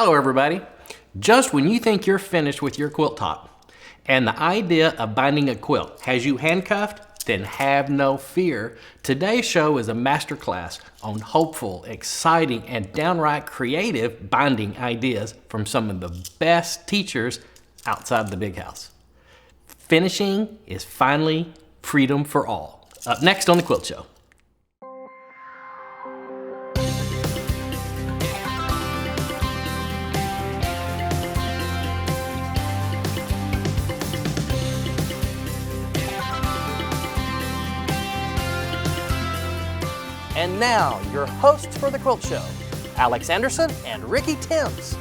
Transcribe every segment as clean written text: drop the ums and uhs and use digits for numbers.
Hello everybody. Just when you think you're finished with your quilt top and the idea of binding a quilt has you handcuffed, then have no fear. Today's show is a masterclass on hopeful, exciting, and downright creative binding ideas from some of the best teachers outside the big house. Finishing is finally freedom for all. Up next on the Quilt Show. And now, your hosts for the Quilt Show, Alex Anderson and Ricky Timms.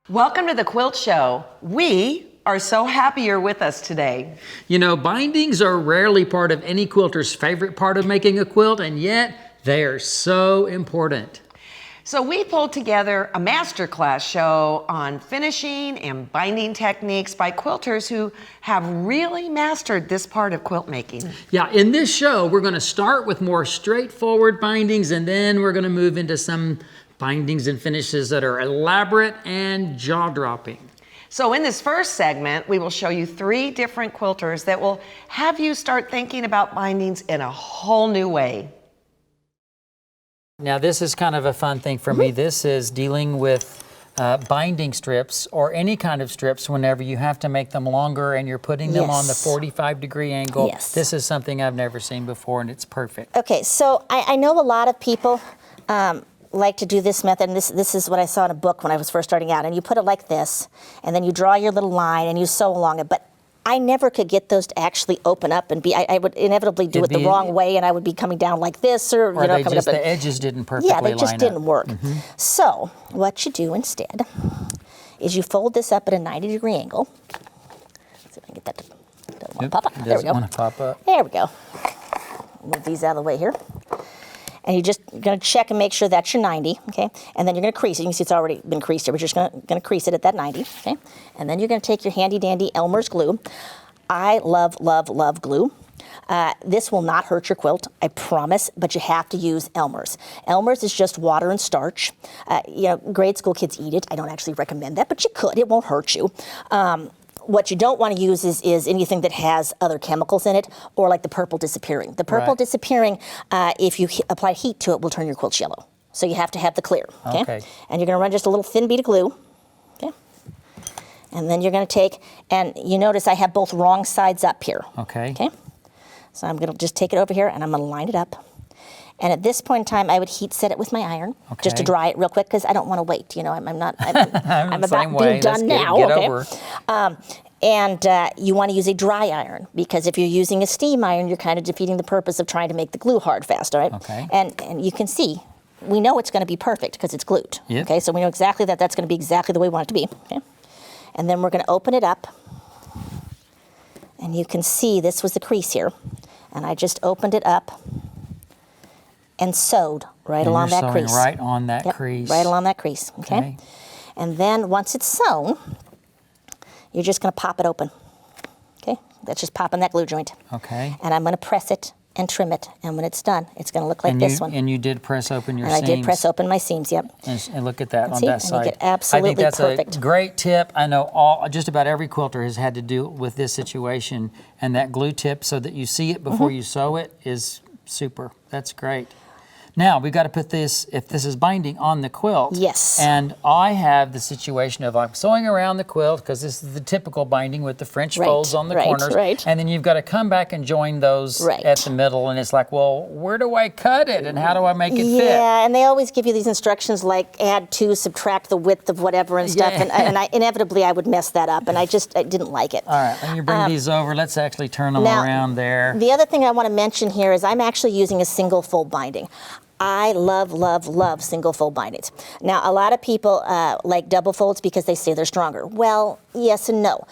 Welcome to the Quilt Show. We are so happy you're with us today. You know, bindings are rarely part of any quilter's favorite part of making a quilt, and yet they are so important. So we pulled together a masterclass show on finishing and binding techniques by quilters who have really mastered this part of quilt making. Yeah, in this show, we're going to start with more straightforward bindings, and then we're going to move into some bindings and finishes that are elaborate and jaw-dropping. So in this first segment, we will show you 3 different quilters that will have you start thinking about bindings in a whole new way. Now, this is kind of a fun thing for me. This is dealing with binding strips or any kind of strips whenever you have to make them longer and you're putting them on the 45-degree angle. Yes. This is something I've never seen before, and it's perfect. Okay, so I know a lot of people like to do this method, and this is what I saw in a book when I was first starting out, and you put it like this, and then you draw your little line and you sew along it, but I never could get those to actually open up and be, I would inevitably do it the wrong way, and I would be coming down like this, or you know, coming up. The edges didn't perfectly line up. Yeah, they just didn't work. So what you do instead is you fold this up at a 90-degree angle. Let's see if I can get that to pop up. There we go. Want to pop up. There we go. Move these out of the way here. And you're just going to check and make sure that's your 90, okay? And then you're going to crease it. You can see it's already been creased here. We're just going to crease it at that 90, okay? And then you're going to take your handy-dandy Elmer's glue. I love, love, love glue. This will not hurt your quilt, I promise, but you have to use Elmer's. Elmer's is just water and starch. You know, grade school kids eat it. I don't actually recommend that, but you could. It won't hurt you. What you don't want to use is anything that has other chemicals in it, or like the purple disappearing. The purple disappearing, if you apply heat to it, will turn your quilts yellow. So you have to have the clear, okay? And you're going to run just a little thin bead of glue, okay? And then you're going to take, and you notice I have both wrong sides up here. Okay. So I'm going to just take it over here, and I'm going to line it up. And at this point in time, I would heat set it with my iron, just to dry it real quick, because I don't want to wait. You know, I'm about being done now. And you want to use a dry iron, because if you're using a steam iron, you're kind of defeating the purpose of trying to make the glue hard fast, all right? And you can see, we know it's going to be perfect because it's glued. Okay, so we know exactly that that's going to be exactly the way we want it to be. Okay, and then we're going to open it up, and you can see this was the crease here, and I just opened it up and sewed right along that crease. Right on that crease. Right along that crease, okay? And then once it's sewn, you're just going to pop it open, okay? That's just popping that glue joint. And I'm going to press it and trim it, and when it's done, it's going to look like this one. And you did press open your seams. And I did press open my seams, yep. And look at that on that side. And you get absolutely perfect. I think that's a great tip. I know just about every quilter has had to do with this situation, and that glue tip so that you see it before you sew it is super. That's great. Now, we've got to put this, if this is binding, on the quilt. Yes. And I have the situation of I'm sewing around the quilt, because this is the typical binding with the French folds on the corners. And then you've got to come back and join those at the middle. And it's like, well, where do I cut it? And how do I make it fit? Yeah, and they always give you these instructions like add 2, subtract the width of whatever and stuff. And I inevitably, I would mess that up. And I didn't like it. All right, let me bring these over. Let's actually turn them around there. The other thing I want to mention here is I'm actually using a single fold binding. I love, love, love single fold bindings. Now, a lot of people like double folds because they say they're stronger. Well, yes and no.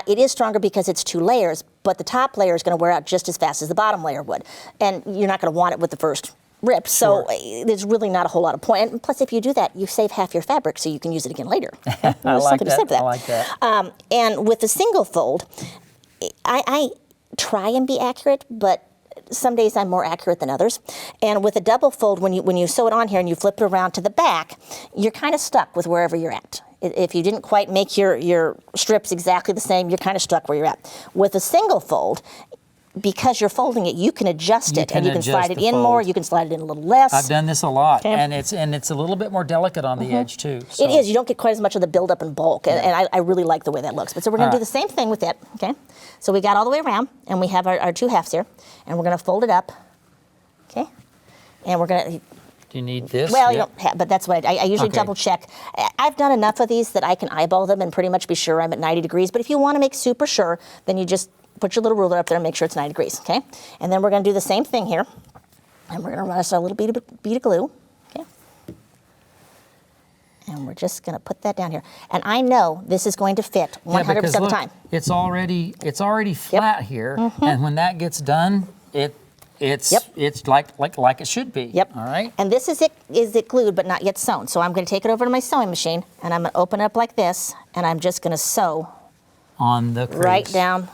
It is stronger because it's 2 layers, but the top layer is going to wear out just as fast as the bottom layer would. And you're not going to want it with the first rip, so there's really not a whole lot of point. And plus, if you do that, you save half your fabric, so you can use it again later. I like that. And with the single fold, I try and be accurate, but some days I'm more accurate than others. And with a double fold, when you sew it on here and you flip it around to the back, you're kind of stuck with wherever you're at. If you didn't quite make your strips exactly the same, you're kind of stuck where you're at. With a single fold, because you're folding it, you can adjust it, and you can slide it in more, you can slide it in a little less. I've done this a lot, Okay. and it's a little bit more delicate on the edge too. So. It is. You don't get quite as much of the buildup and bulk, and I really like the way that looks. But so we're going to do the same thing with it, okay? So we got all the way around, and we have our two halves here, and we're going to fold it up, okay? And we're going to... Do you need this? Well, you don't have, but that's what I usually double check. I've done enough of these that I can eyeball them and pretty much be sure I'm at 90 degrees. But if you want to make super sure, then you just put your little ruler up there and make sure it's 90 degrees, okay? And then we're going to do the same thing here. And we're going to run us a little bead of glue, okay? And we're just going to put that down here. And I know this is going to fit 100% of the time. It's already flat here, and when that gets done, it's like it should be. Yep. All right. And this is it glued but not yet sewn. So I'm going to take it over to my sewing machine, and I'm going to open it up like this, and I'm just going to sew On the crease. right down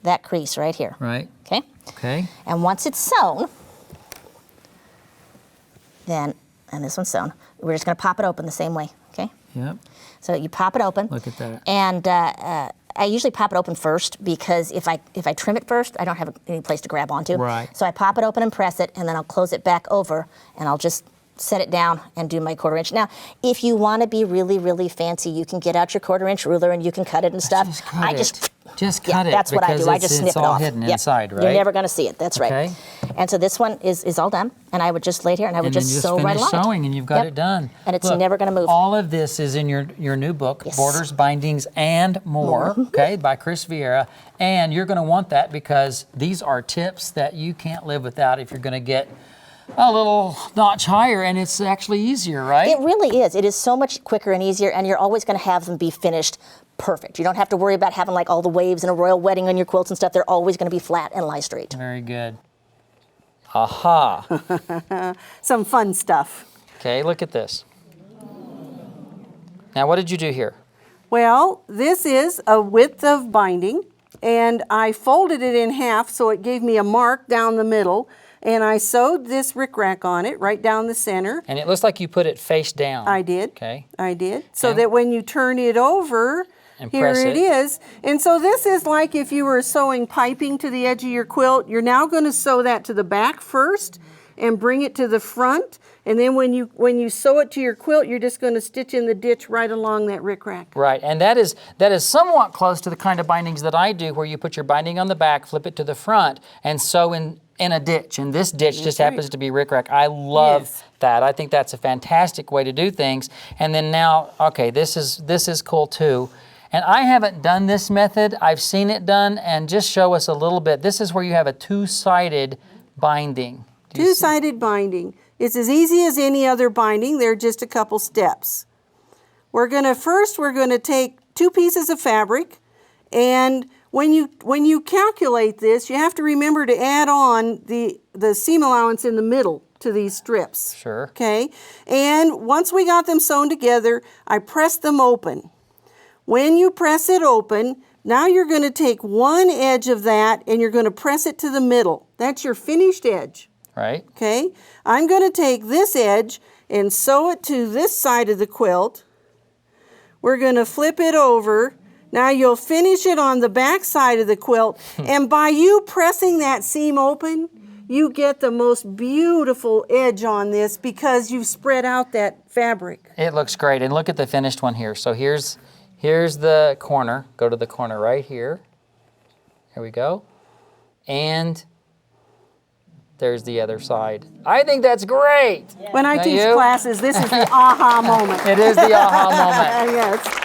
that crease right here. Right. Okay? Okay. And once it's sewn, then, and this one's sewn, we're just going to pop it open the same way, okay? Yep. So you pop it open. Look at that. And I usually pop it open first because if I trim it first, I don't have any place to grab onto. Right. So I pop it open and press it, and then I'll close it back over, and I'll just set it down and do my 1/4 inch. Now, if you want to be really, really fancy, you can get out your 1/4 inch ruler and you can cut it and stuff. Just cut it. That's what I do. I just snip it's it all off. hidden Yep. inside, right? You're never going to see it. That's right. Okay. And so this one is all done, and I would just lay it here and I would And then just just sew right finish along sewing, it. and you've got Yep. it done. And it's Look, never going to move. All of this is in your new book, Yes. Borders, Bindings, and More, okay, by Kris Vierra. And you're going to want that because these are tips that you can't live without if you're going to get a little notch higher, and it's actually easier, right? It really is. It is so much quicker and easier, and you're always going to have them be finished perfect. You don't have to worry about having like all the waves and a royal wedding on your quilts and stuff. They're always going to be flat and lie straight. Very good. Aha. Some fun stuff. Okay, look at this. Now, what did you do here? Well, this is a width of binding, and I folded it in half so it gave me a mark down the middle, and I sewed this rickrack on it right down the center. And it looks like you put it face down. I did. Okay. I did. So And- that when you turn it over, And here press it it. is. And so this is like if you were sewing piping to the edge of your quilt. You're now going to sew that to the back first and bring it to the front. And then when you sew it to your quilt, you're just going to stitch in the ditch right along that rickrack. Right, and that is somewhat close to the kind of bindings that I do, where you put your binding on the back, flip it to the front, and sew in a ditch. And this ditch just happens to be rickrack. I love Yes. that. I think that's a fantastic way to do things. And then now, okay, this is cool too. And I haven't done this method. I've seen it done, and just show us a little bit. This is where you have a two-sided binding. Do you see? Two-sided binding. It's as easy as any other binding. They're just a couple steps. We're going to take 2 pieces of fabric, and when you calculate this, you have to remember to add on the seam allowance in the middle to these strips. Sure. Okay? And once we got them sewn together, I pressed them open. When you press it open, now you're going to take one edge of that and you're going to press it to the middle. That's your finished edge. Right? Okay? I'm going to take this edge and sew it to this side of the quilt. We're going to flip it over. Now you'll finish it on the back side of the quilt, and by you pressing that seam open, you get the most beautiful edge on this because you've spread out that fabric. It looks great. And look at the finished one here. So here's the corner. Go to the corner right here. Here we go. And there's the other side. I think that's great. When I Now teach you? classes, this is the aha moment. It is the aha moment. Yes.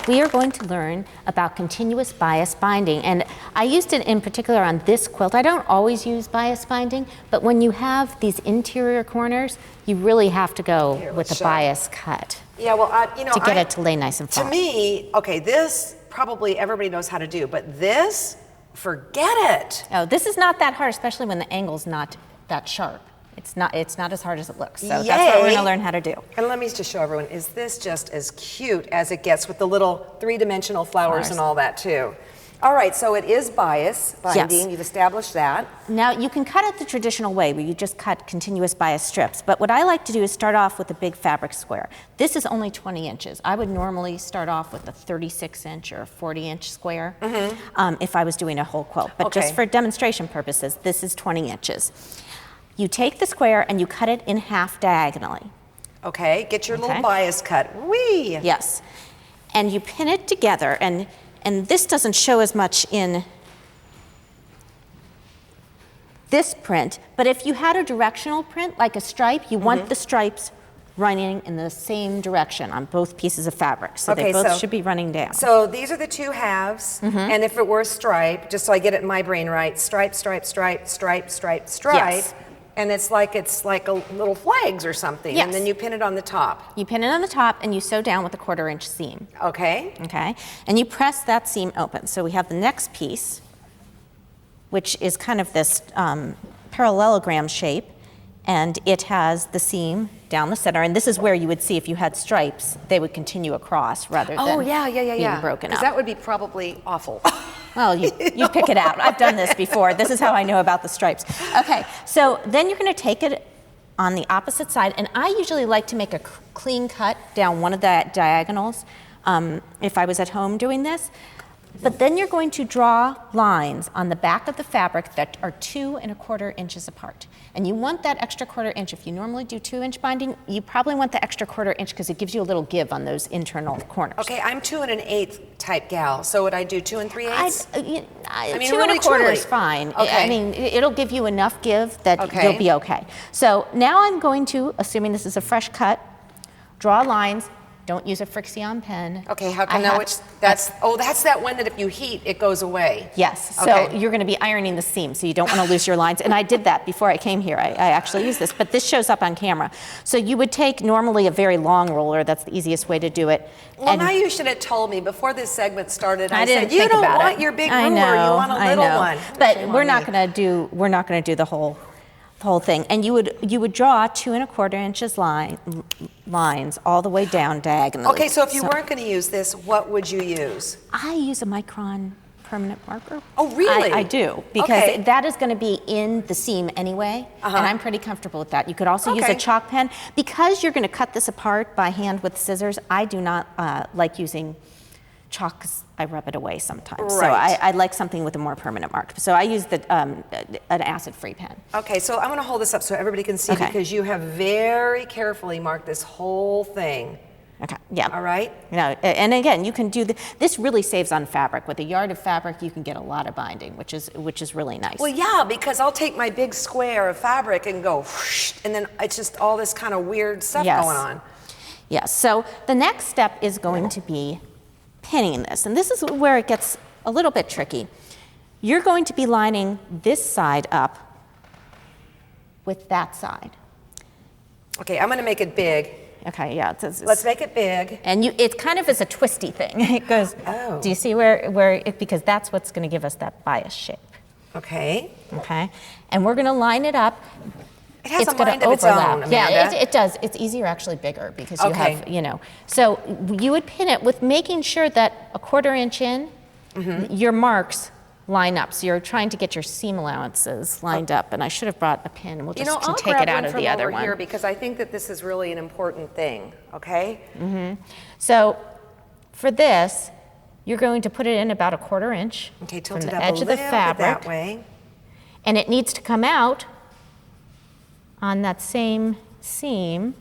We are going to learn about continuous bias binding, and I used it in particular on this quilt. I don't always use bias binding, but when you have these interior corners, you really have to go with a bias cut Yeah, well, to get it to lay nice and To flat. me, okay, this probably everybody knows how to do, but this, forget it. Oh, this is not that hard, especially when the angle's not that sharp. It's not as hard as it looks. So that's what we're going Yay. to learn how to do. And let me just show everyone, is this just as cute as it gets with the little 3-dimensional flowers and all that too? All right, so it is bias binding. Yes. You've established that. Now you can cut it the traditional way where you just cut continuous bias strips, but what I like to do is start off with a big fabric square. This is only 20 inches. I would normally start off with a 36-inch or 40-inch square if I was doing a whole quilt, but just for demonstration purposes, this is 20 inches. You take the square and you cut it in half diagonally. Okay, get your little bias cut. Whee! Yes, and you pin it together, and this doesn't show as much in this print, but if you had a directional print, like a stripe, you want the stripes running in the same direction on both pieces of fabric. So they both should be running down. So these are the two halves, and if it were a stripe, just so I get it in my brain right, stripe, stripe, stripe, stripe, stripe, stripe, Yes. and it's like a little flags or something, Yes. and then you pin it on the top. You pin it on the top and you sew down with a 1/4-inch seam. Okay. Okay, and you press that seam open. So we have the next piece, which is kind of this parallelogram shape, and it has the seam down the center, and this is where you would see if you had stripes, they would continue across rather than being broken up. Because that would be probably awful. Well, you pick it out. I've done this before. This is how I know about the stripes. Okay, so then you're going to take it on the opposite side, and I usually like to make a clean cut down one of the diagonals if I was at home doing this. But then you're going to draw lines on the back of the fabric that are 2 1/4 inches apart. And you want that extra 1/4 inch. If you normally do 2-inch binding, you probably want the extra 1/4 inch because it gives you a little give on those internal corners. Okay, I'm 2 1/8 type gal, so would I do 2 3/8? I mean, 2 really, 1/4 truly. is fine. Okay. I mean, it'll give you enough give that you'll be okay. So now I'm going to, assuming this is a fresh cut, draw lines. Don't use a Frixion pen. Okay, how can I know which? That's that one that if you heat, it goes away. Yes, so Okay. you're going to be ironing the seam, so you don't want to lose your lines. And I did that before I came here. I actually used this, but this shows up on camera. So you would take normally a very long roller. That's the easiest way to do it. Well, now you should have told me before this segment started. I didn't said, you think don't about want it. your big I ruler, know, you want a I little know. one. But Shame we're on not you. going to do the whole thing. And you would draw 2 1/4 inches lines all the way down diagonally. Okay, so if you weren't going to use this, what would you use? I use a Micron permanent marker. Oh, really? I do, because Okay. that is going to be in the seam anyway, and I'm pretty comfortable with that. You could also use a Okay. chalk pen. Because you're going to cut this apart by hand with scissors, I do not like using chalk because I rub it away sometimes. So Right. I like something with a more permanent mark. So I use an acid-free pen. Okay, so I'm going to hold this up so everybody can see Okay. because you have very carefully marked this whole thing. Okay, yeah. All right? You know, and again, you can do this really saves on fabric. With a yard of fabric, you can get a lot of binding, which is really nice. Well, yeah, because I'll take my big square of fabric and go, whoosh, and then it's just all this kind of weird stuff Yes. going on. Yes, so the next step is going to be pinning this, and this is where it gets a little bit tricky. You're going to be lining this side up with that side. Okay, I'm going to make it big. Okay, yeah. Let's make it big. And it kind of is a twisty thing. It goes, Oh. do you see because that's what's going to give us that bias shape, Okay. okay? And we're going to line it up. It has a gonna mind of its own, Amanda. Yeah, it does. It's easier actually bigger because you Okay. have, So you would pin it with making sure that a 1/4 inch in, your marks line up. So you're trying to get your seam allowances lined up. And I should have brought a pin. We'll just I'll take grab it out one of from the other over one. here because I think that this is really an important thing, okay? So for this, you're going to put it in about a 1/4 inch Okay, from tilt it the up edge a of the little bit fabric. that way. And it needs to come out on that same seam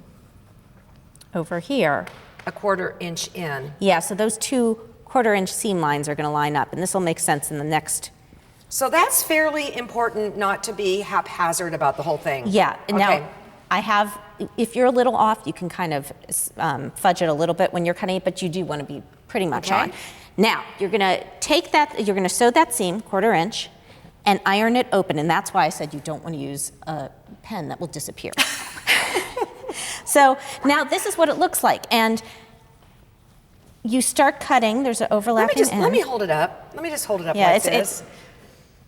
over here. A 1/4 inch in. Yeah, so those 2 1/4 inch seam lines are going to line up, and this will make sense in the next. So that's fairly important not to be haphazard about the whole thing. Yeah, and Okay. now I have, if you're a little off, you can kind of fudge it a little bit when you're cutting it, but you do want to be pretty much Okay. on. Now, you're going to take that, you're going to sew that seam, 1/4 inch, and iron it open, and that's why I said you don't want to use a pen that will disappear. So now this is what it looks like, and you start cutting. There's an overlapping end. Let me hold it up. Let me just hold it up Yeah, like it's- this.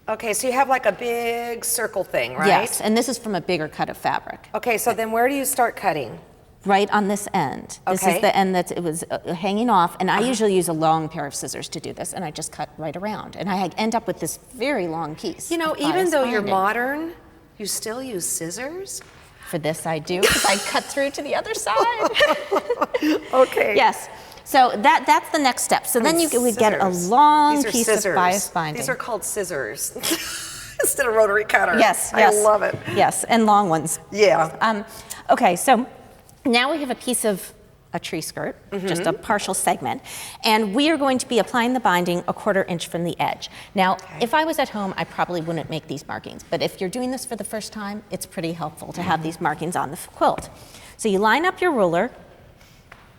Okay, so you have like a big circle thing, right? Yes, and this is from a bigger cut of fabric. Okay, so then where do you start cutting? right on this end. This is Okay. the end that it was hanging off, and I usually use a long pair of scissors to do this, and I just cut right around, and I end up with this very long piece. You know, of even bias though you're binding. modern, you still use scissors? For this I do, because I cut through to the other side. Okay. Yes. So that's the next step. So then we get a Scissors. long These are piece scissors. of bias binding. These are called scissors instead of rotary cutter. Yes, I yes. love it. Yes, and long ones. Yeah. Okay, so now we have a piece of a tree skirt, just a partial segment, and we are going to be applying the binding 1/4 inch from the edge. Now, if I was at home, I probably wouldn't make these markings, but if you're doing this for the first time, it's pretty helpful to have these markings on the quilt. So you line up your ruler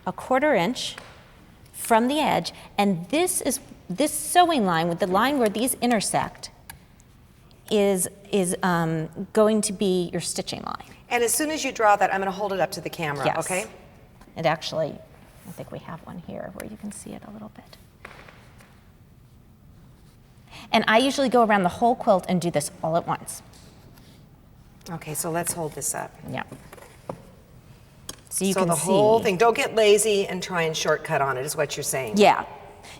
1/4 inch from the edge, and this sewing line with the line where these intersect is going to be your stitching line. And as soon as you draw that, I'm going to hold it up to the camera, Yes. okay? It actually, I think we have one here where you can see it a little bit. And I usually go around the whole quilt and do this all at once. Okay, so let's hold this up. Yeah. So you So can the see. whole thing, don't get lazy and try and shortcut on it, is what you're saying. Yeah.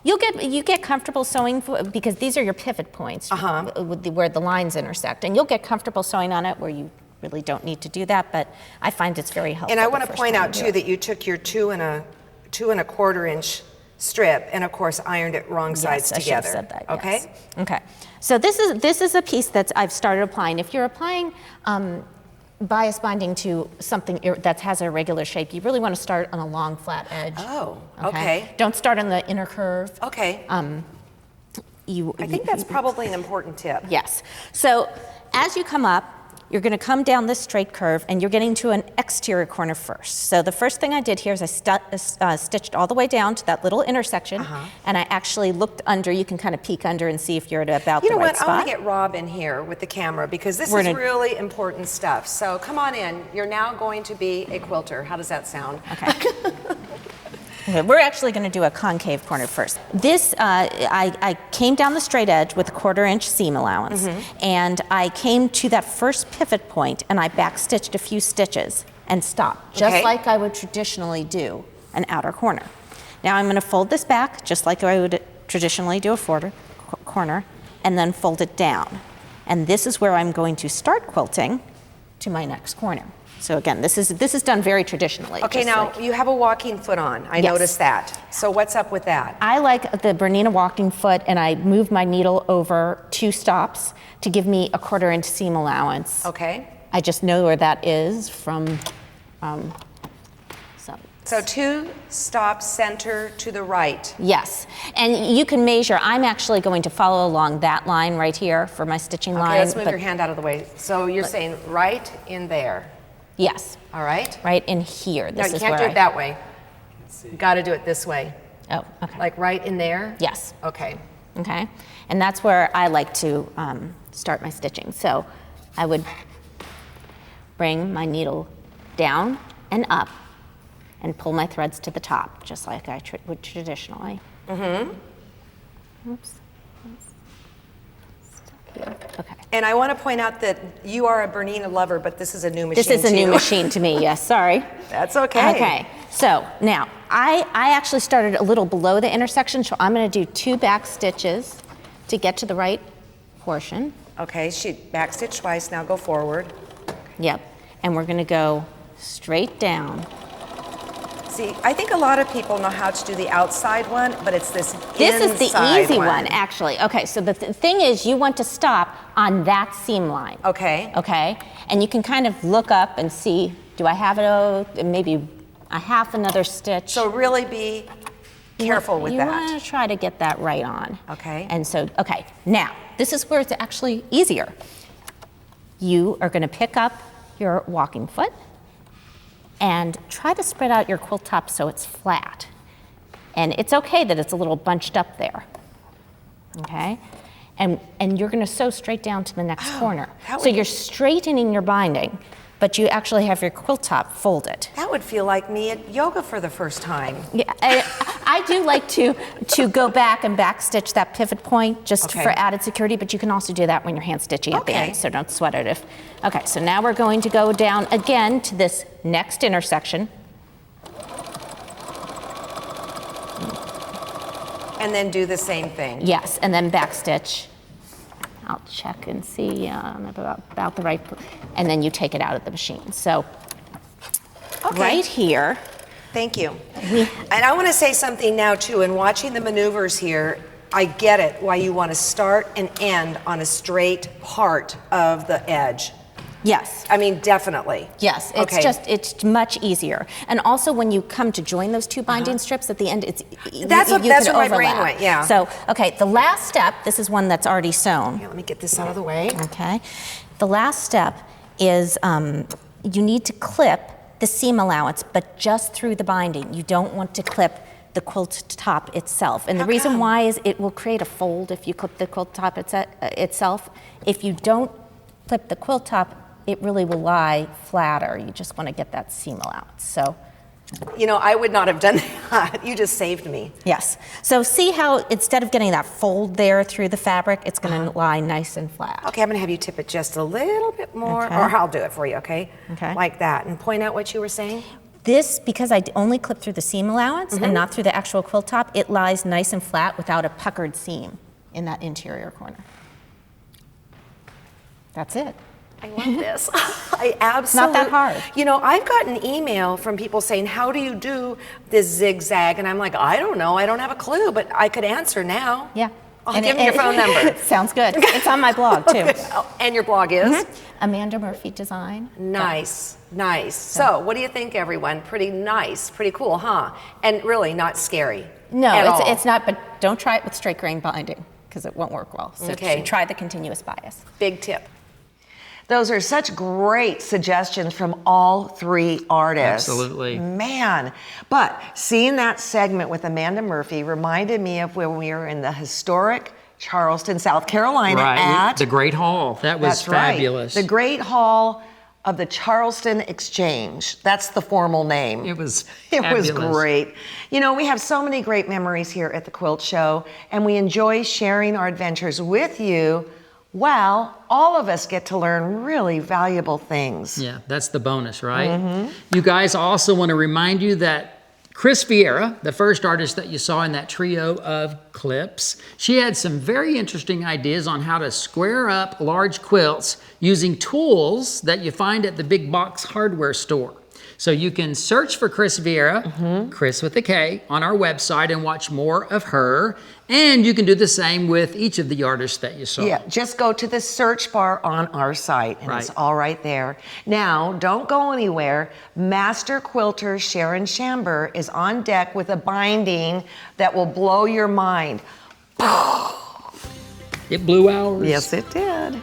You get comfortable sewing because these are your pivot points where the lines intersect, and you'll get comfortable sewing on it where you really don't need to do that, but I find it's very helpful. And I the want to first point time out you do too it. that you took your 2 1/4 inch strip and of course ironed it wrong sides Yes, I should have together. said that, Okay? yes. Okay. So this is a piece that I've started applying. If you're applying bias binding to something that has a irregular shape, you really want to start on a long flat edge. Oh, okay. Don't start on the inner curve. Okay. I think that's probably an important tip. Yes. So as you come up, you're going to come down this straight curve, and you're getting to an exterior corner first. So the first thing I did here is I stitched all the way down to that little intersection, and I actually looked under. You can kind of peek under and see if you're at about You the know right what? spot. I want to get Rob in here with the camera because this We're is gonna- really important stuff. So come on in. You're now going to be a quilter. How does that sound? Okay. Okay, we're actually going to do a concave corner first. This, I came down the straight edge with a 1/4 inch seam allowance, and I came to that first pivot point, and I backstitched a few stitches and stopped, just Okay. like I would traditionally do an outer corner. Now I'm going to fold this back, just like I would traditionally do a corner, and then fold it down. And this is where I'm going to start quilting to my next corner. So again, this is done very traditionally. Okay, just now like- you have a walking foot on. I Yes. noticed that. So what's up with that? I like the Bernina walking foot, and I move my needle over 2 stops to give me a 1/4 inch seam allowance. Okay. I just know where that is from. So 2 stops center to the right. Yes, and you can measure. I'm actually going to follow along that line right here for my stitching line. Okay, let's move but- your hand out of the way. So you're saying right in there. Yes, All right? right in here. No, This you is can't where do it that way. You got to do it this way. Oh, okay. Like right in there? Yes. Okay. Okay, and that's where I like to start my stitching. So I would bring my needle down and up and pull my threads to the top, just like I would traditionally. Oops. Stuck here. Okay. And I want to point out that you are a Bernina lover, but this is a new machine. This is a new too. machine to me, yes, sorry. That's okay. Okay, so now I actually started a little below the intersection, so I'm going to do 2 back stitches to get to the right portion. Okay, she backstitch twice. Now go forward. Yep, and we're going to go straight down. See, I think a lot of people know how to do the outside one, but it's this This is the inside easy one, actually. Okay, so the thing is you want to stop on that seam line. Okay. Okay, and you can kind of look up and see, do I have it, maybe a half another stitch. So really be careful with you that. want to try to get that right on. Okay. And so, okay, now, this is where it's actually easier. You are going to pick up your walking foot and try to spread out your quilt top so it's flat. And it's okay that it's a little bunched up there. Okay? And you're going to sew straight down to the next corner. that So would- you're straightening your binding, but you actually have your quilt top folded. That would feel like me at yoga for the first time. Yeah, I do like to go back and backstitch that pivot point just Okay. for added security, but you can also do that when you're hand stitching at the Okay. end, so don't sweat it. Okay, so now we're going to go down again to this next intersection And then do the same thing. Yes, and then backstitch. I'll check and see I'm about the right, and then you take it out of the machine. So right here. Thank you. And I want to say something now too, in watching the maneuvers here, I get it why you want to start and end on a straight part of the edge. Yes. I mean, definitely. Yes, it's it's much easier. And also when you come to join those two binding strips at the end, it's that's where my brain went, yeah. So, okay, the last step, this is one that's already sewn. Here, let me get this out of the way. Okay. The last step is you need to clip the seam allowance, but just through the binding. You don't want to clip the quilt top itself. And the reason why is it will create a fold if you clip the quilt top itself. If you don't clip the quilt top, it really will lie flatter. You just want to get that seam allowance. So, you know, I would not have done that. You just saved me. Yes. So see how instead of getting that fold there through the fabric, it's going to lie nice and flat. Okay, I'm going to have you tip it just a little bit more, Okay. or I'll do it for you, okay? Okay. Like that. And point out what you were saying. This, because I only clip through the seam allowance and not through the actual quilt top, it lies nice and flat without a puckered seam in that interior corner. That's it. I love this. I absolutely. Not that hard. You know, I've gotten email from people saying, how do you do this zigzag? And I'm like, I don't know. I don't have a clue, but I could answer now. Yeah. I'll give me your phone number. Sounds good. It's on my blog, too. Oh, and your blog is? Amanda Murphy Design. Nice, nice. So, what do you think, everyone? Pretty nice, pretty cool, huh? And really not scary. No, it's not, but don't try it with straight grain binding because it won't work well. So try the continuous bias. Big tip. Those are such great suggestions from all three artists. Absolutely. Man. But seeing that segment with Amanda Murphy reminded me of when we were in the historic Charleston, South Carolina at the Great Hall. That was fabulous. Right. The Great Hall of the Charleston Exchange. That's the formal name. It was fabulous. Great. You know, we have so many great memories here at the Quilt Show, and we enjoy sharing our adventures with you. Well, all of us get to learn really valuable things. Yeah, that's the bonus, right? You guys, also want to remind you that Kris Vierra, the first artist that you saw in that trio of clips, she had some very interesting ideas on how to square up large quilts using tools that you find at the big box hardware store. So you can search for Kris Vierra, Kris with a K, on our website and watch more of her. And you can do the same with each of the artists that you saw. Yeah, just go to the search bar on our site and it's all right there. Now, don't go anywhere. Master quilter Sharon Schamber is on deck with a binding that will blow your mind. It blew ours. Yes, it did.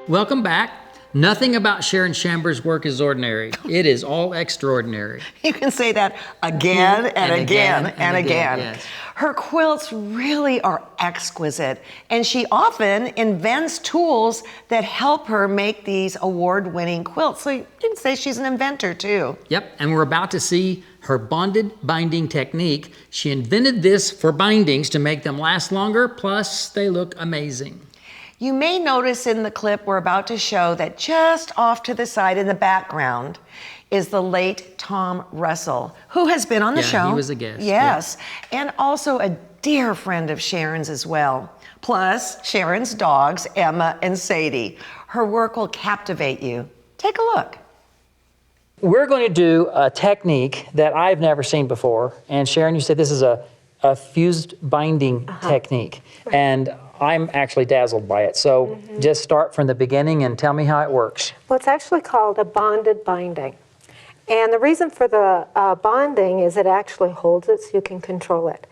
Welcome back. Nothing about Sharon Schamber's work is ordinary. It is all extraordinary. You can say that again and again and again. Yes. Her quilts really are exquisite, and she often invents tools that help her make these award-winning quilts. So you can say she's an inventor too. Yep, and we're about to see her bonded binding technique. She invented this for bindings to make them last longer, plus they look amazing. You may notice in the clip we're about to show that just off to the side in the background is the late Tom Russell, who has been on the show. Yeah, he was a guest. Yes, and also a dear friend of Sharon's as well. Plus, Sharon's dogs, Emma and Sadie. Her work will captivate you. Take a look. We're going to do a technique that I've never seen before. And Sharon, you said this is a fused binding technique. And I'm actually dazzled by it. So just start from the beginning and tell me how it works. Well, it's actually called a bonded binding. And the reason for the bonding is it actually holds it so you can control it.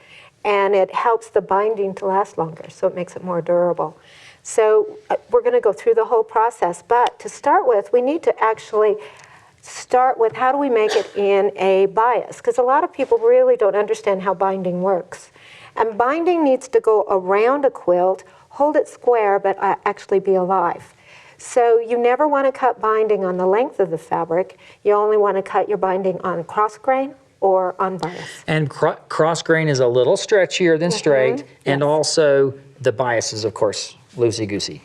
And it helps the binding to last longer, so it makes it more durable. So we're going to go through the whole process. But to start with, we need to actually start with how do we make it in a bias? Because a lot of people really don't understand how binding works. And binding needs to go around a quilt, hold it square, but actually be alive. So you never want to cut binding on the length of the fabric. You only want to cut your binding on cross grain or on bias. And cross grain is a little stretchier than straight, and Yes. also the bias is, of course, loosey-goosey.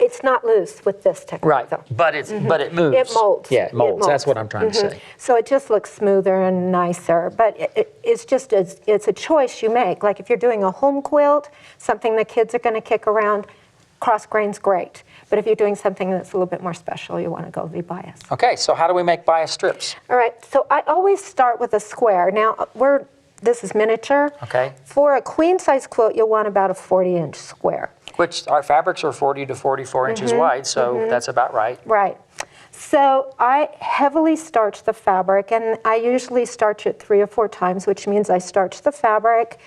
It's not loose with this technique, Right, though. but it moves. It molds. Yeah, it molds. That's what I'm trying to say. So it just looks smoother and nicer, but it's a choice you make. Like if you're doing a home quilt, something the kids are going to kick around, cross grain's great. But if you're doing something that's a little bit more special, you want to go the bias. Okay, so how do we make bias strips? All right, so I always start with a square. Now, this is miniature. Okay. For a queen size quilt, you'll want about a 40-inch square. Which our fabrics are 40 to 44 inches wide, so that's about right. Right. So I heavily starch the fabric, and I usually starch it 3 or 4 times, which means I starch the fabric,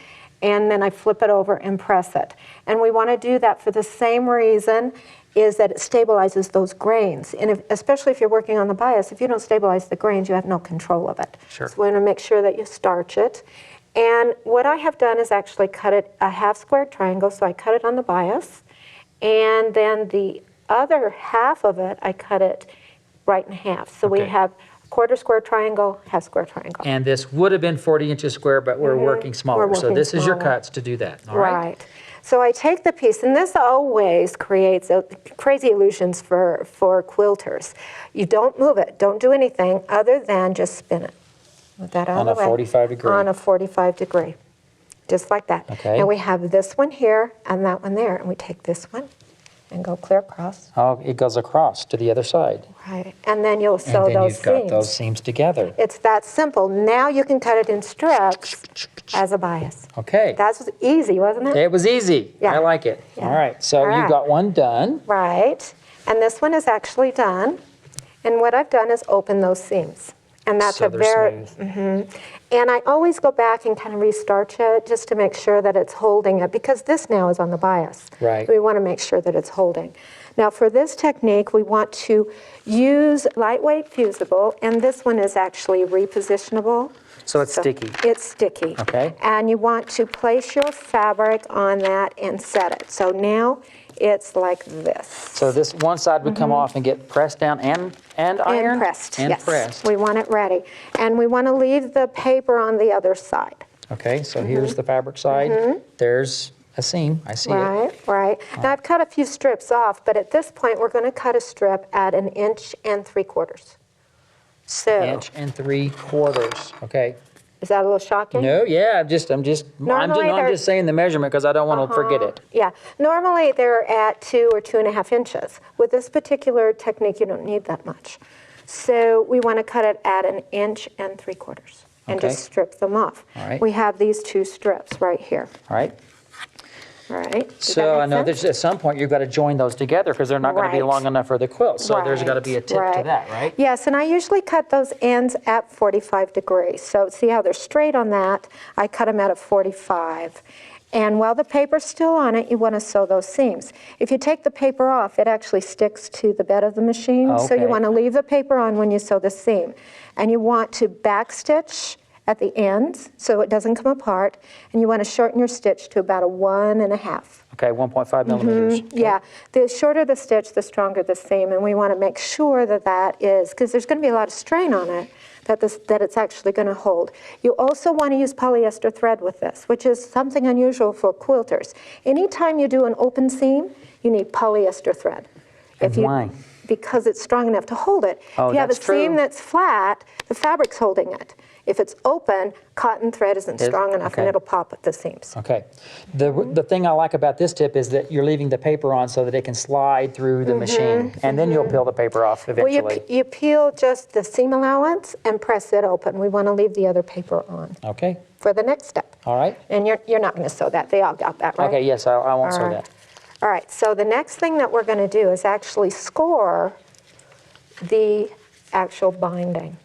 and then I flip it over and press it. And we want to do that for the same reason, is that it stabilizes those grains. And especially if you're working on the bias, if you don't stabilize the grains, you have no control of it. Sure. So we want to make sure that you starch it. And what I have done is actually cut it a half square triangle, so I cut it on the bias. And then the other half of it, I cut it right in half. So we Okay. have a quarter square triangle, half square triangle. And this would have been 40 inches square, but we're working smaller. We're So working this is your smaller. cuts to do that, all right? Right. So I take the piece, and this always creates crazy illusions for quilters. You don't move it, don't do anything other than just spin it. With that out On of a the way. 45 degree. On a 45 degree, just like that. Okay. And we have this one here and that one there, and we take this one and go clear across. Oh, it goes across to the other side. Right. And then you'll sew And then those you've got seams. those seams together. It's that simple. Now you can cut it in strips as a bias. Okay. That's easy, wasn't it? It was easy. Yeah. I like it. Yeah. All right, so All you right. got one done. Right. And this one is actually done. And what I've done is open those seams. And that's So a they're very, smooth. and I always go back and kind of restarch it just to make sure that it's holding it, because this now is on the bias. Right. We want to make sure that it's holding. Now for this technique, we want to use lightweight fusible, and this one is actually repositionable. So it's sticky. It's sticky. Okay. And you want to place your fabric on that and set it. So now it's like this. So this one side would come off and get pressed down and ironed? And pressed, And yes. pressed. We want it ready. And we want to leave the paper on the other side. Okay, so here's the fabric side. There's a seam. I see it. Right, right. Now I've cut a few strips off, but at this point we're going to cut a strip at 1 3/4. So, 1 3/4. Okay. is that a little shocking? No, yeah, I'm just Normally I'm they're- just saying the measurement because I don't want to forget it. Yeah, normally they're at 2 or 2.5 inches. With this particular technique, you don't need that much. So we want to cut it at 1 3/4 and Okay. just strip them off. All right. We have these 2 strips right here. All right. All right. Does that So I make know sense? there's at some point you've got to join those together because they're not going to be Right. long enough for the quilt. So there's got to be a tip to that, right? Yes, and I usually cut those ends at 45 degrees. So see how they're straight on that? I cut them at a 45. And while the paper's still on it, you want to sew those seams. If you take the paper off, it actually sticks to the bed of the machine. So you Okay. want to leave the paper on when you sew the seam. And you want to backstitch at the ends so it doesn't come apart. And you want to shorten your stitch to about a 1.5. Okay, 1.5 millimeters. Yeah, the shorter the stitch, the stronger the seam, and we want to make sure that that is, because there's going to be a lot of strain on it, that it's actually going to hold. You also want to use polyester thread with this, which is something unusual for quilters. Anytime you do an open seam, you need polyester thread. And why? Because it's strong enough to hold it. Oh, if you have a that's true. seam that's flat, the fabric's holding it. If it's open, cotton thread isn't strong enough and okay. it'll pop at the seams. Okay. The thing I like about this tip is that you're leaving the paper on so that it can slide through the machine, and then you'll peel the paper off eventually. Well, you peel just the seam allowance and press it open. We want to leave the other paper on Okay. for the next step. All right. And you're not going to sew that. They all got that, right? Okay. Yes, I won't All sew right. that. All right, so the next thing that we're going to do is actually score the actual binding.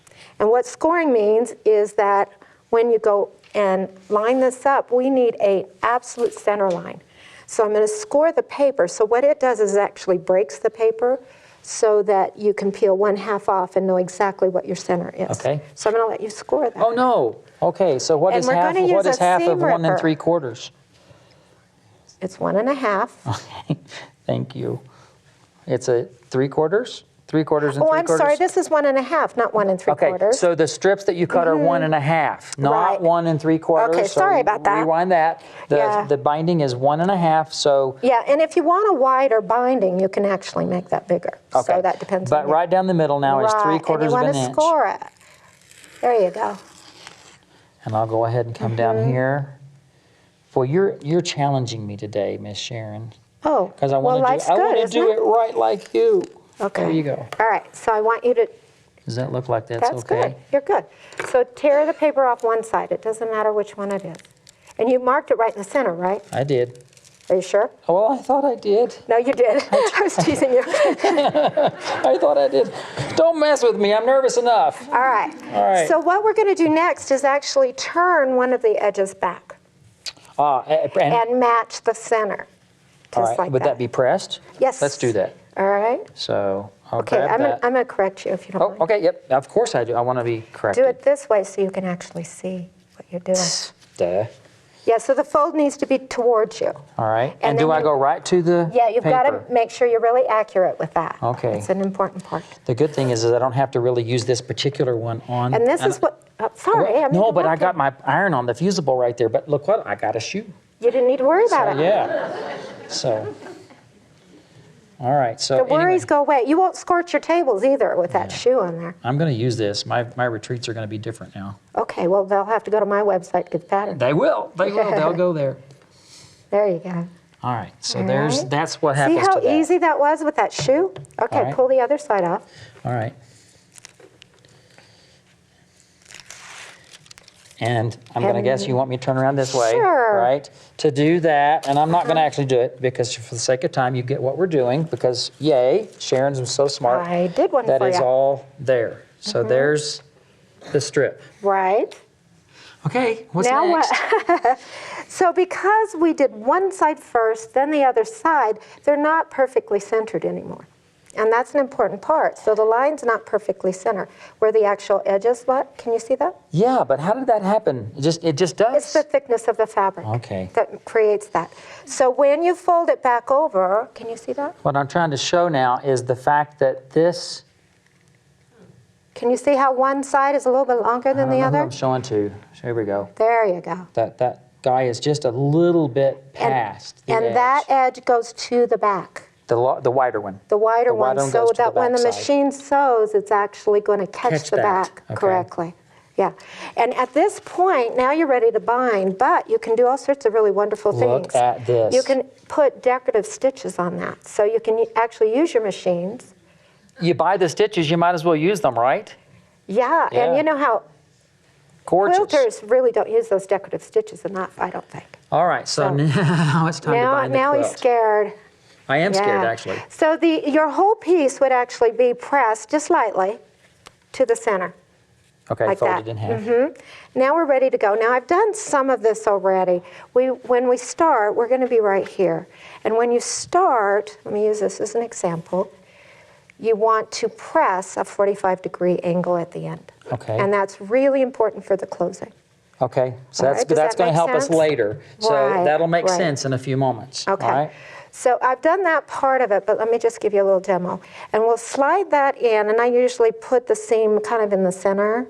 And what scoring means is that when you go and line this up, we need an absolute center line. So I'm going to score the paper. So what it does is it actually breaks the paper so that you can peel 1/2 off and know exactly what your center is. Okay. So I'm going to let you score that. Oh no. Okay. So what And is we're half? gonna use What is a half seam of 1 ripper. 3/4? It's 1.5. Okay. Thank you. It's a 3/4. 3/4 and 3/4? Oh, I'm sorry, this is 1 1/2, not 1 3/4. Okay, so the strips that you cut are 1 1/2, not Right. 1 3/4. Okay, so sorry about that. Rewind that. Yeah. The binding is 1 1/2, so. Yeah, and if you want a wider binding, you can actually make that bigger. Okay. So that depends But on you. right down the middle now is 3/4 and of you an want to inch. score it. There you go. And I'll go ahead and come down here. Boy, you're challenging me today, Miss Sharon. Oh, Because I well, want life's to good, do isn't it right like you. Okay. There you go. All right, so I want you to, Does that look like that's that's okay? good. You're good. So tear the paper off one side. It doesn't matter which one it is. And you marked it right in the center, right? I did. Are you sure? Oh, well, I thought I did. No, you did. I was teasing you. I thought I did. Don't mess with me. I'm nervous enough. All right. All right. So what we're going to do next is actually turn one of the edges back and match the center. all Just right. like Would that be pressed? Yes. Let's do that. All right. So I'll Okay, grab that. I'm going to correct you if you don't Oh, mind. okay. Yep. Of course I do. I want to be corrected. Do it this way so you can actually see what you're doing. Duh. Yeah, so the fold needs to be towards you. All right. And And then do I you- go right to the Yeah, you've got paper? to make sure you're really accurate with that. Okay. It's an important part. The good thing is that I don't have to really use this particular one on. And this is what, sorry, I'm No, but I got interrupting. my iron on the fusible right there. But look what, I got a shoe. You didn't need to worry about it. Yeah. So, all right. So The worries anyway, go away. You won't scorch your tables either with that shoe on there. I'm going to use this. My retreats are going to be different now. Okay, well, they'll have to go to my website to get the pattern. They will. They will. They'll go there. There you go. All right. So All there's right. that's what See happens how to that. easy that was with that shoe? Okay, All right. pull the other side off. All right. And I'm going to guess you want me to turn around this way, Sure. right? To do that, and I'm not going to actually do it because for the sake of time, you get what we're doing because, yay, Sharon's so smart. I did one That for is ya. all there. So there's the strip. Right. Okay, what's Now next? what? So because we did one side first, then the other side, they're not perfectly centered anymore. And that's an important part. So the line's not perfectly centered. Where the actual edge is, what? Can you see that? Yeah, but how did that happen? It just does. It's the thickness of the fabric Okay. that creates that. So when you fold it back over, can you see that? What I'm trying to show now is the fact that this. Can you see how one side is a little bit longer I than don't the know who other? I'm showing to. Here we go. There you go. That guy is just a little bit past the And edge. that edge goes to the back. The wider one. The wider one, goes so to the that when the backside. machine sews, it's actually going to catch Catch the that. back Okay. correctly. Yeah. And at this point, now you're ready to bind, but you can do all sorts of really wonderful things. Look at this. You can put decorative stitches on that. So you can actually use your machines. You buy the stitches, you might as well use them, right? Yeah, Yeah. and you know how Gorgeous. quilters really don't use those decorative stitches enough, I don't think. All right, so now it's time to bind the Now quilt. he's scared. I am scared, Yeah. actually. So your whole piece would actually be pressed just lightly to the center. Okay, Like folded that. in half. Now we're ready to go. Now I've done some of this already. When we start, we're going to be right here. And when you start, let me use this as an example, you want to press a 45-degree angle at the end. Okay. And that's really important for the closing. Okay, so All that's right, does that's that going to make help us sense? later. So Right, that'll make right. sense in a few moments. Okay. All right? So I've done that part of it, but let me just give you a little demo. And we'll slide that in, and I usually put the seam kind of in the center.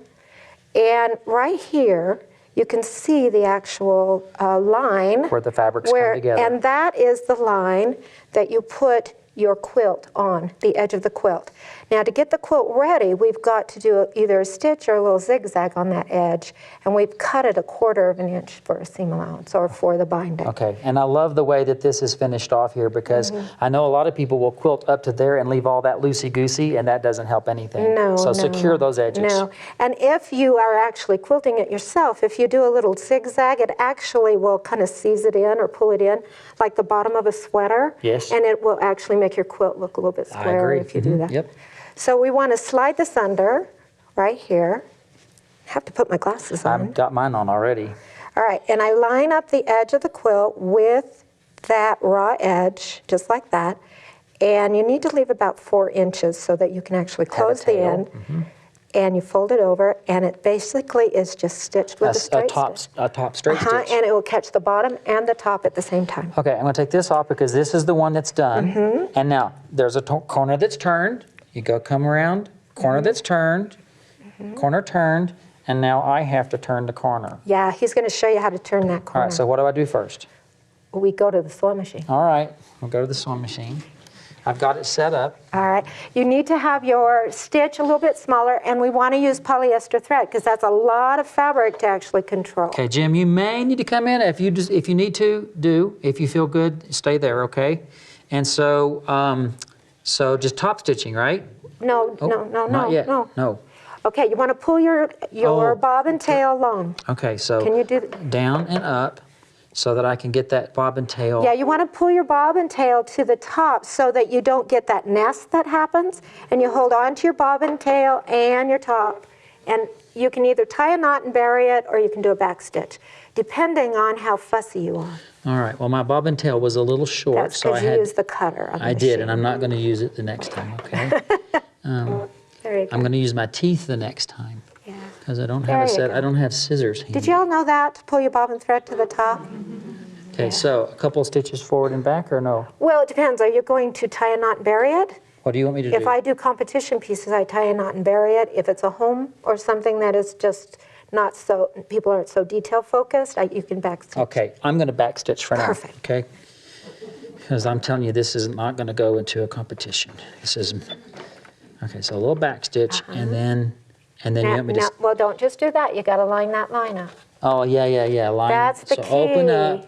And right here, you can see the actual line. Where the fabrics come together. And that is the line that you put your quilt on, the edge of the quilt. Now to get the quilt ready, we've got to do either a stitch or a little zigzag on that edge, and we've cut it 1/4 of an inch for a seam allowance or for the binding. Okay, and I love the way that this is finished off here because I know a lot of people will quilt up to there and leave all that loosey-goosey, and that doesn't help anything. No, So no, secure those edges. No, and if you are actually quilting it yourself, if you do a little zigzag, it actually will kind of seize it in or pull it in like the bottom of a sweater. Yes. And it will actually make your quilt look a little bit I squarer agree. if you do that. Yep. So we want to slide this under right here. I have to put my glasses on. I've got mine on already. All right, and I line up the edge of the quilt with that raw edge, just like that. And you need to leave about 4 inches so that you can actually close the tail. end. And you fold it over, and it basically is just stitched with a straight stitch. A top straight stitch. And it will catch the bottom and the top at the same time. Okay, I'm going to take this off because this is the one that's done. And now there's a corner that's turned, You go come around, corner that's turned, corner turned, and now I have to turn the corner. Yeah, he's going to show you how to turn that All corner. right, so what do I do first? We go to the sewing machine. All right, we'll go to the sewing machine. I've got it set up. All right. You need to have your stitch a little bit smaller, and we want to use polyester thread because that's a lot of fabric to actually control. Okay, Jim, you may need to come in. If you need to, do. If you feel good, stay there, okay? And so, so just top stitching, right? No, no, Not yet. no. No. Okay, you want to pull your bob and tail along. Okay, so Can you do down and up so that I can get that bob and tail. Yeah, you want to pull your bob and tail to the top so that you don't get that nest that happens, and you hold on to your bob and tail and your top, and you can either tie a knot and bury it, or you can do a back stitch, depending on how fussy you are. All right, well, my bob and tail was a little short, That's so I because you had... used the cutter on the I did, machine. and I'm not going to use it the next time, okay? There you go. I'm going to use my teeth the next time Yeah. because I don't There have you go. I don't have scissors handy. Did you all know that, to pull your bobbin thread to the top? Okay, so a couple of stitches forward and back, or no? Well, it depends. Are you going to tie a knot and bury it? What do you want me to do? If I do competition pieces, I tie a knot and bury it. If it's a home or something that is just not so, people aren't so detail focused, you can backstitch. Okay, I'm going to back stitch for now. Perfect. Okay? Because I'm telling you, this is not going to go into a competition. This is... Okay, so a little back stitch, and then you want me to... Well, don't just do that. You got to line that line up. Oh, yeah. Line. That's the so key. open up.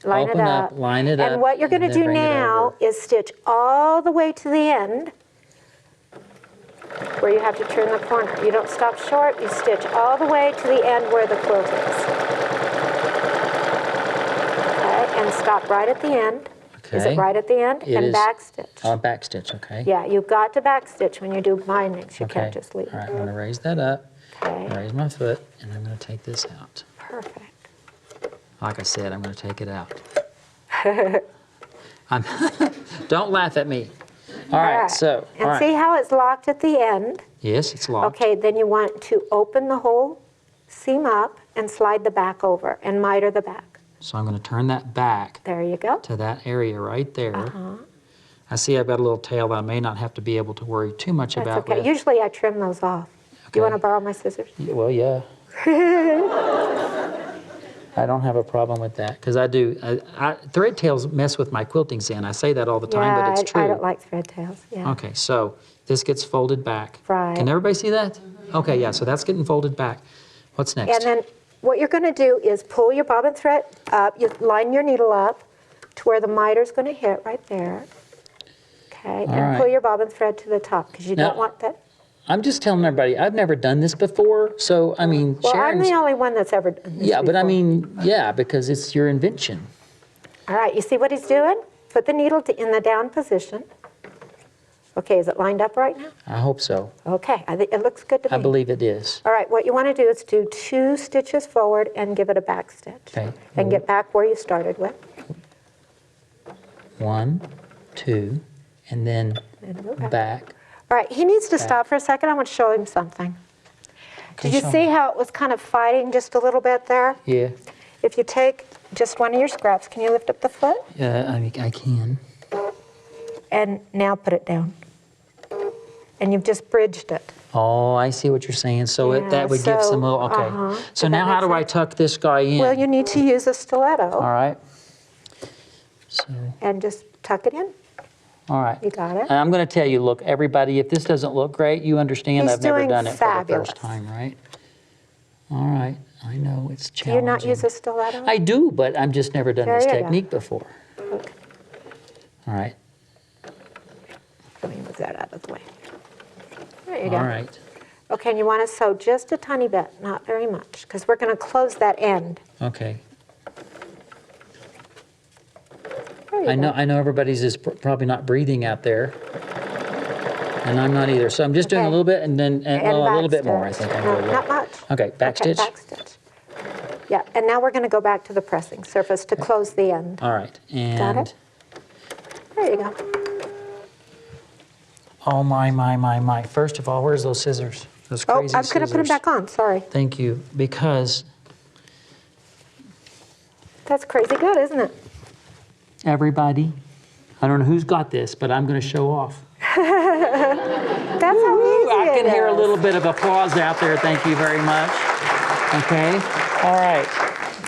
Line open it up. Line it up. And what you're going to and then do bring it now over. is stitch all the way to the end where you have to turn the corner. You don't stop short. You stitch all the way to the end where the quilt is. Okay, and stop right at the end. Is Okay. it right at the end? It and is. back stitch. Back stitch, okay. Yeah, you've got to back stitch when you do bindings. You Okay. can't just leave All right, it. I'm going to raise that up. Okay. Raise my foot, and I'm going to take this out. Perfect. Like I said, I'm going to take it out. Don't laugh at me. All right, so, And all right. see how it's locked at the end? Yes, it's locked. Okay, then you want to open the whole seam up and slide the back over and miter the back. So I'm going to turn that back There you go. to that area right there. Uh-huh. I see I've got a little tail that I may not have to be able to worry too much That's about okay. with. Usually I trim those off. Okay. You want to borrow my scissors? Well, yeah. I don't have a problem with that because I do. Thread tails mess with my quilting zen. I say that all the time, but it's true. I don't like thread tails. Yeah. Okay, so this gets folded back. Right. Can everybody see that? Okay, yeah, so that's getting folded back. What's next? And then what you're going to do is pull your bobbin thread up. You line your needle up to where the miter's going to hit right there. Okay, and right. pull your bobbin thread to the top because you Now- don't want that. I'm just telling everybody, I've never done this before, so I mean, Well, I'm Sharon's... the only one that's ever done this Yeah, but I before. mean, yeah, because it's your invention. All right, you see what he's doing? Put the needle in the down position. Okay, is it lined up right now? I hope so. Okay, I think it looks good to me. I believe it is. All right, what you want to do is do 2 stitches forward and give it a back stitch. Okay. And get back where you started with. 1, 2, and then And go back. back. All right, he needs to stop for a second. I want to show him something. Can Did you show see me? how it was kind of fighting just a little bit there? Yeah, If you take just one of your scraps, can you lift up the foot? I can. And now put it down. And you've just bridged it. Oh, I see what you're saying. So Yeah, that would give so, some little, okay. uh-huh. So Does now that how make do I sense? tuck this guy in? Well, you need to use a stiletto All right. So, and just tuck it in. all right. You got it? I'm going to tell you, look, everybody, if this doesn't look great, you understand He's I've never doing done it for the fabulous. first time, right? All right. I know it's Do you challenging. not use a stiletto? I do, but I've just never done There this you go. technique before. Okay. All right. Let me move that out of the way. There you go. All right. Okay, and you want to sew just a tiny bit, not very much, because we're going to close that end. Okay. There you I know. go. I know everybody's is probably not breathing out there, and I'm not either. So I'm just doing a Okay. little bit, and then well, a little back bit more. I stitch. think I'm No, going to not much. Okay, back Okay, stitch. back stitch. Yeah, and now we're going to go back to the pressing surface to close the end. All right, and Got it? There you go. oh my! First of all, where's those scissors? Those Oh, crazy I'm going to put them scissors. back on. Sorry. Thank you, because That's crazy good, isn't it? everybody, I don't know who's got this, but I'm going to show off. That's how easy I can it hear a is. little bit of applause out there. Thank you very much. Okay. All right.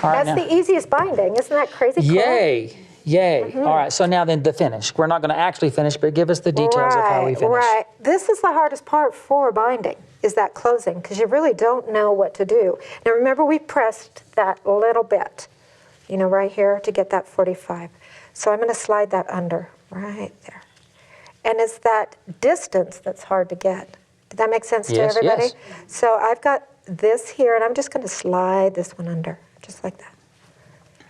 All right. That's now. the easiest binding. Isn't that crazy cool? Yay. Yay. All right. So now then the finish. We're not going to actually finish, but give us the details of how we finish. Right. This is the hardest part for binding, is that closing, because you really don't know what to do. Now remember, we pressed that little bit, you know, right here to get that 45. So I'm going to slide that under right there. And it's that distance that's hard to get. Did that make sense to everybody? Yes. So I've got this here, and I'm just going to slide this one under, just like that.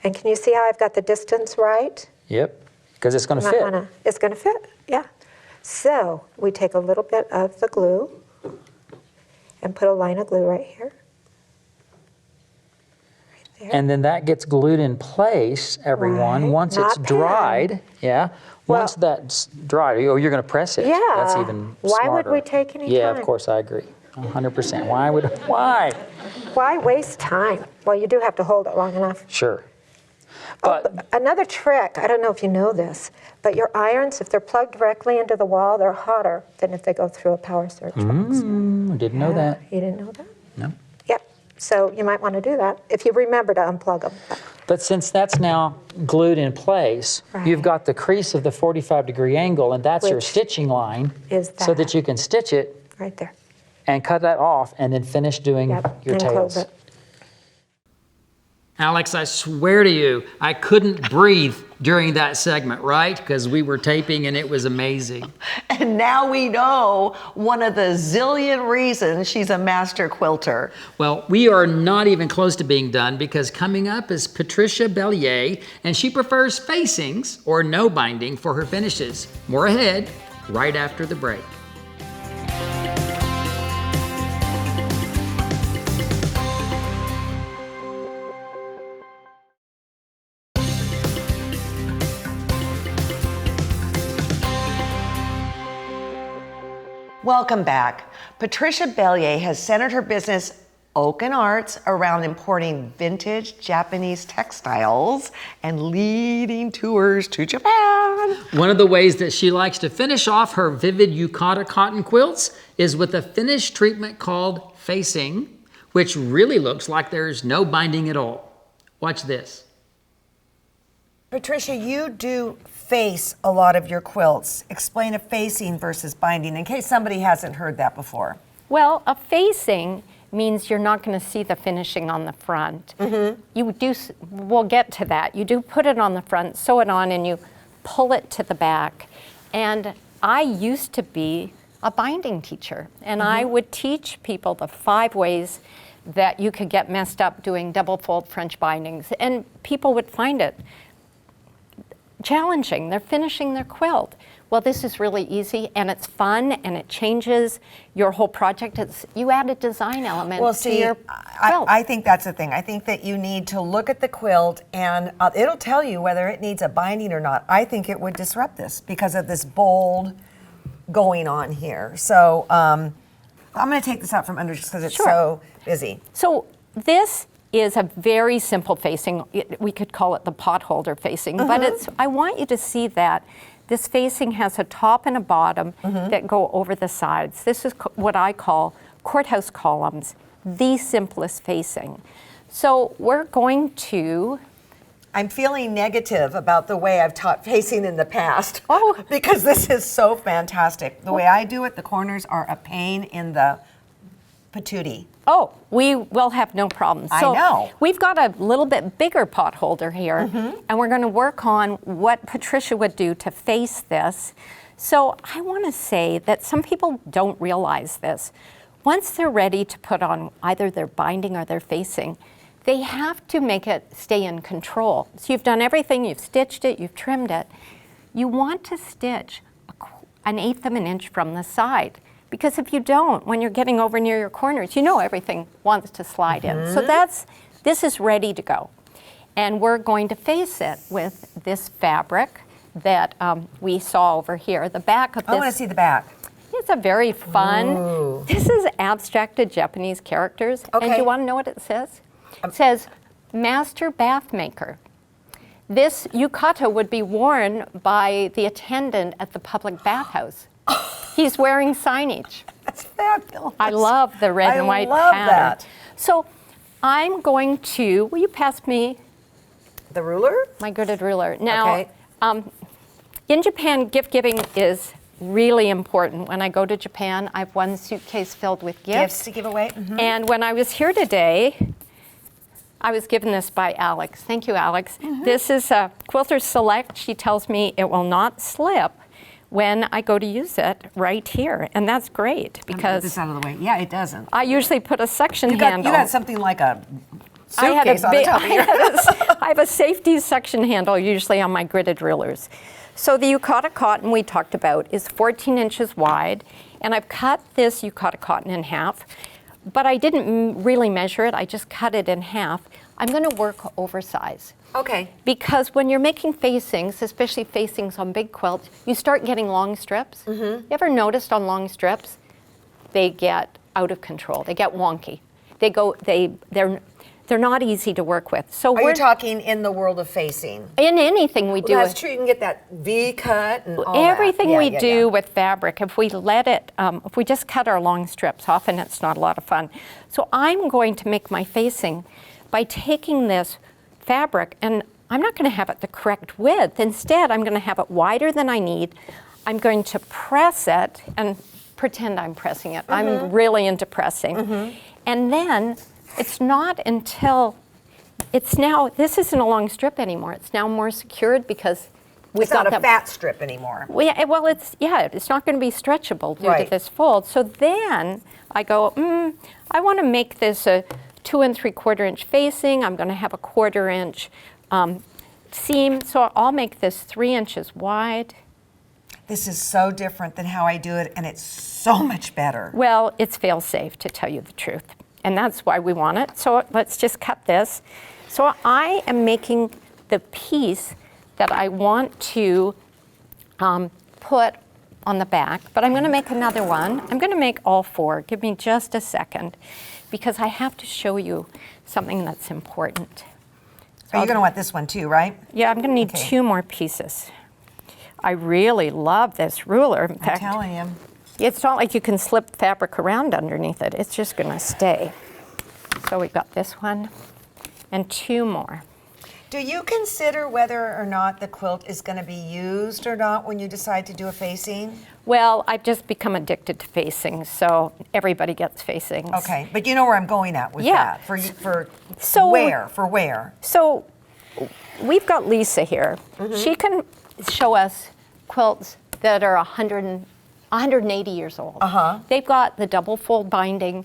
And can you see how I've got the distance right? Yep. Because it's going to You fit. might wanna- It's going to fit, yeah. So we take a little bit of the glue and put a line of glue right here. Right there. And then that gets glued in place, everyone, Right. once Not it's dried. pinned. Yeah. Well- Once that's dried, oh, you're going to press it. Yeah. That's even Why smarter. would we take any Yeah, time? of course, I agree. 100%. Why? Why waste time? Well, you do have to hold it long enough. Sure. Oh, But another trick, I don't know if you know this, but your irons, if they're plugged directly into the wall, they're hotter than if they go through a power surge box. I didn't know that. You didn't know that? No. Yep. So you might want to do that if you remember to unplug them. But since that's now glued in place, Right. you've got the crease of the 45-degree angle, and that's your Which stitching line, is so that. that you can stitch it Right there. and cut that off, and then finish doing Yep. your and tails. close it. Alex, I swear to you, I couldn't breathe during that segment, right? Because we were taping and it was amazing. And now we know one of the zillion reasons she's a master quilter. Well, we are not even close to being done, because coming up is Patricia Belyea, and she prefers facings or no binding for her finishes. More ahead, right after the break. Welcome back. Patricia Belyea has centered her business, Oaken Arts, around importing vintage Japanese textiles and leading tours to Japan. One of the ways that she likes to finish off her vivid yukata cotton quilts is with a finish treatment called facing, which really looks like there's no binding at all. Watch this. Patricia, you do face a lot of your quilts. Explain a facing versus binding in case somebody hasn't heard that before. Well, a facing means you're not going to see the finishing on the front. We'll get to that. You do put it on the front, sew it on, and you pull it to the back. And I used to be a binding teacher, and I would teach people the 5 ways that you could get messed up doing double fold French bindings. And people would find it challenging. They're finishing their quilt. Well, this is really easy, and it's fun, and it changes your whole project. You add a design element to your quilt. I think that's the thing. I think that you need to look at the quilt, and it'll tell you whether it needs a binding or not. I think it would disrupt this because of this bold going on here. So I'm going to take this out from under just because it's so busy. So this is a very simple facing. We could call it the potholder facing, but I want you to see that this facing has a top and a bottom that go over the sides. This is what I call courthouse columns, the simplest facing. So we're going to... I'm feeling negative about the way I've taught facing in the past. Oh. Because this is so fantastic. The way I do it, the corners are a pain in the patootie. Oh, we will have no problem. I So know. we've got a little bit bigger pot holder here, and we're going to work on what Patricia would do to face this. So I want to say that some people don't realize this. Once they're ready to put on either their binding or their facing, they have to make it stay in control. So you've done everything, you've stitched it, you've trimmed it. You want to stitch 1/8 of an inch from the side. Because if you don't, when you're getting over near your corners, you know everything wants to slide in. So this is ready to go. And we're going to face it with this fabric that we saw over here. The back of this. I want to see the back. It's a very fun, this is abstracted Japanese characters. And Okay. do you want to know what it says? It says, Master Bath Maker. This yukata would be worn by the attendant at the public bathhouse. He's wearing signage. That's fabulous. I love the red and white love pattern. that. So I'm going to, will you pass me The ruler? my gridded ruler? Now, Okay. in Japan, gift giving is really important. When I go to Japan, I have one suitcase filled with Gifts to give away. Mhm. And when I was here today, I was given this by Alex. Thank you, Alex. This is a Quilter Select. She tells me it will not slip when I go to use it right here. And that's great Get because this out of the way. Yeah, it doesn't. I usually put a suction You handle. got something like a I had suitcase on the top of your I have a safety suction handle usually on my gridded rulers. So the yukata cotton we talked about is 14 inches wide, and I've cut this yukata cotton in half, but I didn't really measure it, I just cut it in half. I'm gonna work oversize. Okay. Because when you're making facings, especially facings on big quilts, you start getting long strips. You ever noticed on long strips, they get out of control, they get wonky. They're not easy to work with. So Are you talking in the world of facing? in anything we do, Well, that's true. You can get that V cut and all everything that. we do with fabric, if we let it, if we just cut our long strips, often it's not a lot of fun. So I'm going to make my facing by taking this fabric, and I'm not going to have it the correct width. Instead, I'm going to have it wider than I need. I'm going to press it and pretend I'm pressing it. I'm really into pressing. And then it's not until it's now, this isn't a long strip anymore. It's now more secured because we've It's not got a fat strip anymore. well, it's not going to be stretchable due to this fold. So then I go, I want to make this a 2 3/4 inch facing. I'm going to have a 1/4 inch seam. So I'll make this 3 inches wide. This is so different than how I do it, and it's so much better. Well, it's fail-safe, to tell you the truth. And that's why we want it. So let's just cut this. So I am making the piece that I want to put on the back, but I'm going to make another one. I'm going to make all 4. Give me just a second, because I have to show you something that's important. So you're going to want this one too, right? Yeah, I'm going to need 2 more pieces. I really love this ruler. In fact, I'm telling you. it's not like you can slip fabric around underneath it. It's just going to stay. So we've got this one and 2 more. Do you consider whether or not the quilt is going to be used or not when you decide to do a facing? Well, I've just become addicted to facings, so everybody gets facings. Okay, but you know where I'm going at with Yeah. that. For So- where? For where? So we've got Lisa here. She can show us quilts that are 180 years old. They've got the double fold binding.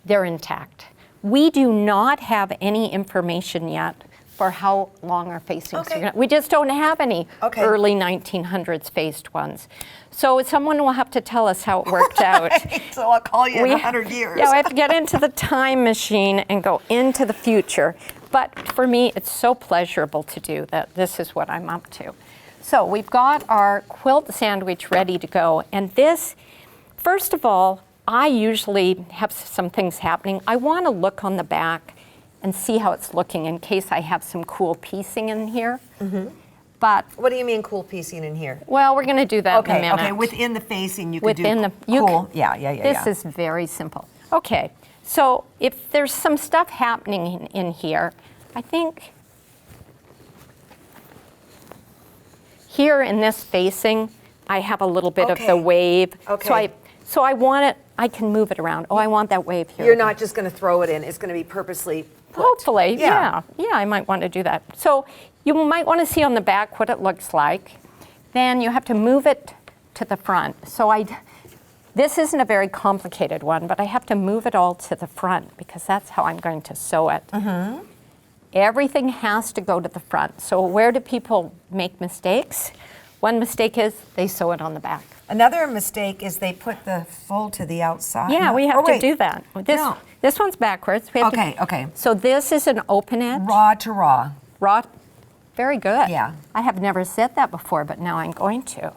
They're intact. We do not have any information yet for how long our facings are going to. We just don't have any early 1900s faced ones. So someone will have to tell us how it worked out. So I'll call you in 100 years. Yeah, we have to get into the time machine and go into the future. But for me, it's so pleasurable to do that. This is what I'm up to. So we've got our quilt sandwich ready to go. And this, first of all, I usually have some things happening. I want to look on the back and see how it's looking in case I have some cool piecing in here. But What do you mean cool piecing in here? well, we're going to do that in a minute. Okay, within the facing you could Within do the cool. Yeah. This is very simple. Okay, so if there's some stuff happening in here, I think here in this facing, I have a little bit of the wave. Okay. So I want it. I can move it around. Oh, I want that wave here. You're not just going to throw it in. It's going to be purposely put. Hopefully, Yeah. yeah, I might want to do that. So you might want to see on the back what it looks like. Then you have to move it to the front. So this isn't a very complicated one, but I have to move it all to the front because that's how I'm going to sew it. Everything has to go to the front. So where do people make mistakes? One mistake is they sew it on the back. Another mistake is they put the fold to the outside. Yeah, we have to do that. This one's backwards. We have to- Okay. So this is an open edge. Raw to raw. Raw, very good. Yeah. I have never said that before, but now I'm going to.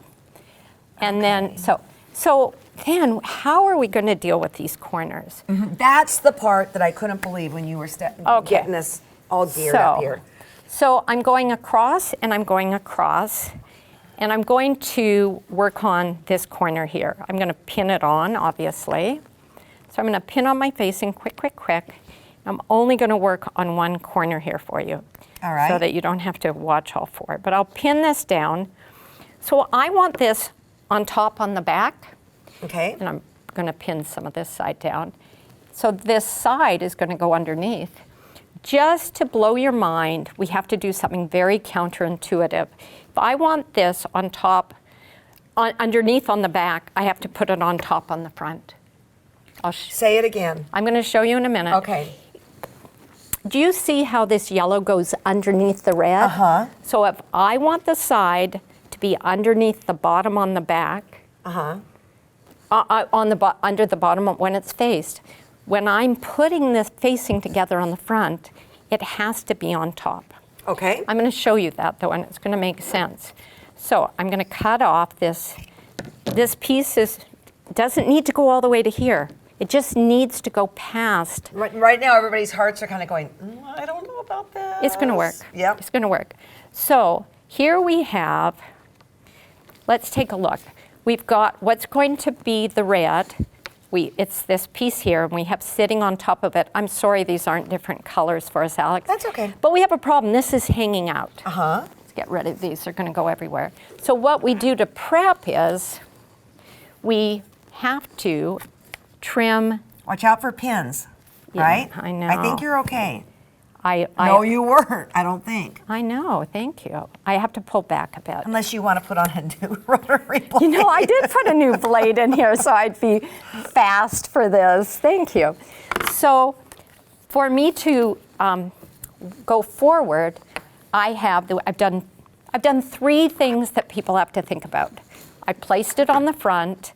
And then, so then how are we going to deal with these corners? That's the part that I couldn't believe when you were getting us all geared up here. So I'm going across and I'm going across. And I'm going to work on this corner here. I'm going to pin it on, obviously. So I'm going to pin on my facing, quick, quick, quick. I'm only going to work on one corner here for you. All right. So that you don't have to watch all four. But I'll pin this down. So I want this on top on the back. Okay. And I'm going to pin some of this side down. So this side is going to go underneath. Just to blow your mind, we have to do something very counterintuitive. If I want this on top, underneath on the back, I have to put it on top on the front. Say it again. I'm going to show you in a minute. Okay. Do you see how this yellow goes underneath the red? Uh-huh. So if I want the side to be underneath the bottom on the back, under the bottom when it's faced, when I'm putting this facing together on the front, it has to be on top. Okay. I'm going to show you that though, and it's going to make sense. So I'm going to cut off this. This piece doesn't need to go all the way to here. It just needs to go past. Right now, everybody's hearts are kind of going, I don't know about this. It's going to work. Yep. It's going to work. So here we have, let's take a look. We've got what's going to be the red. It's this piece here, and we have sitting on top of it. I'm sorry these aren't different colors for us, Alex. That's okay. But we have a problem. This is hanging out. Uh-huh. Let's get rid of these. They're going to go everywhere. So what we do to prep is we have to trim. Watch out for pins, Yeah, right? I know. I think you're okay. No, you weren't, I don't think. I know, thank you. I have to pull back a bit. Unless you want to put on a new rotary blade. You know, I did put a new blade in here so I'd be fast for this. Thank you. So for me to go forward, I've done three things that people have to think about. I placed it on the front.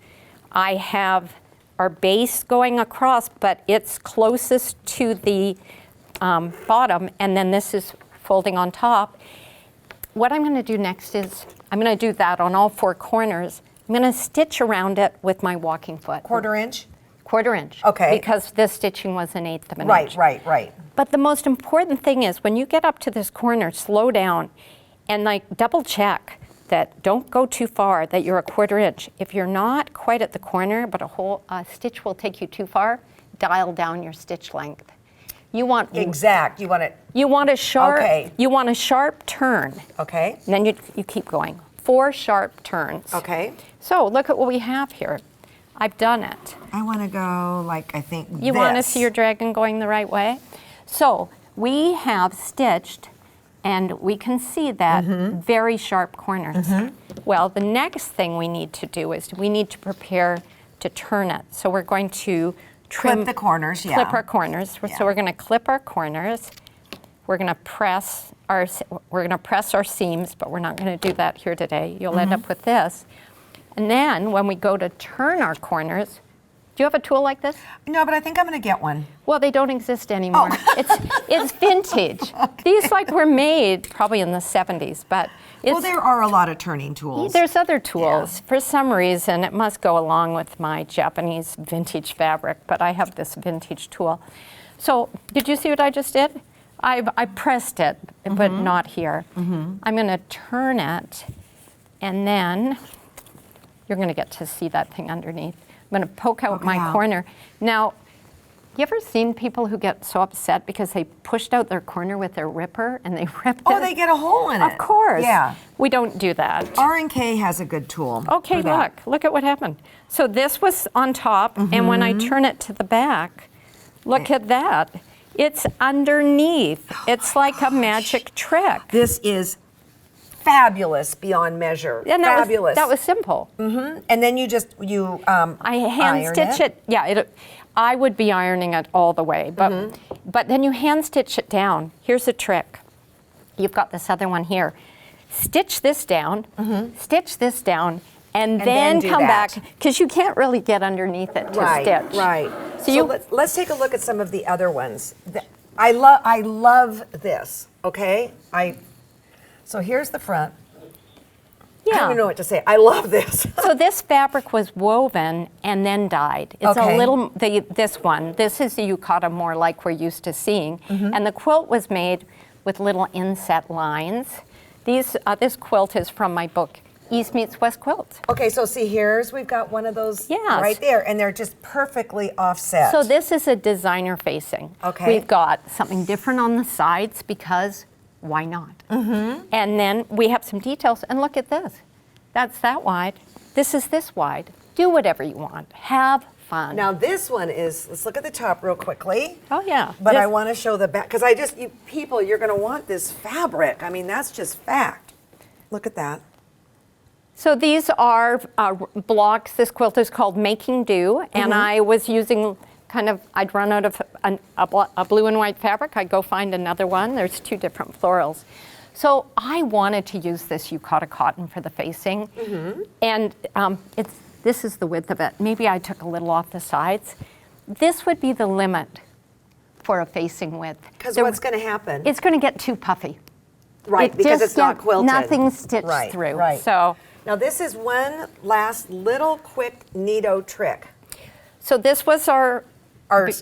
I have our base going across, but it's closest to the bottom, and then this is folding on top. What I'm going to do next is I'm going to do that on all four corners. I'm going to stitch around it with my walking foot. Quarter inch? Quarter inch. Okay. Because this stitching was 1/8 of an inch. Right. But the most important thing is when you get up to this corner, slow down and double check that don't go too far, that you're a quarter inch. If you're not quite at the corner, but a whole stitch will take you too far, dial down your stitch length. You want exact. You want it. You want a sharp. Okay. You want a sharp turn. Okay. And then you keep going. 4 sharp turns. Okay. So look at what we have here. I've done it. I want to go I think You want to see your dragon going the right way? So we have stitched, and we can see that very sharp corners. Well, the next thing we need to do is we need to prepare to turn it. So we're going to clip the corners, clip our corners. So we're going to clip our corners. We're going to press our seams, but we're not going to do that here today. You'll end up with this. And then when we go to turn our corners, do you have a tool like this? No, but I think I'm going to get one. Well, they don't exist anymore. It's vintage. Okay. These were made probably in the 70s, but well, there are a lot of turning tools. There's other tools. Yeah. For some reason, it must go along with my Japanese vintage fabric, but I have this vintage tool. So did you see what I just did? I pressed it, but not here. I'm going to turn it, and then you're going to get to see that thing underneath. I'm going to poke out my corner. Now, you ever seen people who get so upset because they pushed out their corner with their ripper and they ripped it? Oh, they get a hole in it. Of course. Yeah. We don't do that. R&K has a good tool. Okay, look at what happened. So this was on top, and when I turn it to the back, look at that. It's underneath. It's like a magic trick. This is fabulous beyond measure. And fabulous. That was simple. And then I hand stitch it. Yeah, I would be ironing it all the way, but then you hand stitch it down. Here's a trick. You've got this other one here. Stitch this down, stitch this down, and then come back, because you can't really get underneath it to stitch. Right. So let's take a look at some of the other ones. I love this. Okay. So here's the front. Yeah. I don't even know what to say. I love this. So this fabric was woven and then dyed. It's a little, this is the yukata more like we're used to seeing. And the quilt was made with little inset lines. This quilt is from my book, East meets West quilts. Okay, so see, we've got one of those Yes. right there, and they're just perfectly offset. So this is a designer facing. Okay. We've got something different on the sides because why not? And then we have some details, and look at this. That's that wide. This is this wide. Do whatever you want. Have fun. Now this one is, let's look at the top real quickly. Oh yeah. But This- I want to show the back, because people, you're going to want this fabric. I mean, that's just fact. Look at that. So these are blocks. This quilt is called Making Do, and I was using I'd run out of a blue and white fabric. I'd go find another one. There's 2 different florals. So I wanted to use this yukata cotton for the facing, and this is the width of it. Maybe I took a little off the sides. This would be the limit for a facing width. Because what's going to happen? It's going to get too puffy. Right, It because just it's not get quilted. Nothing stitched Right, through. right. So. Now this is one last little quick neato trick. So this was our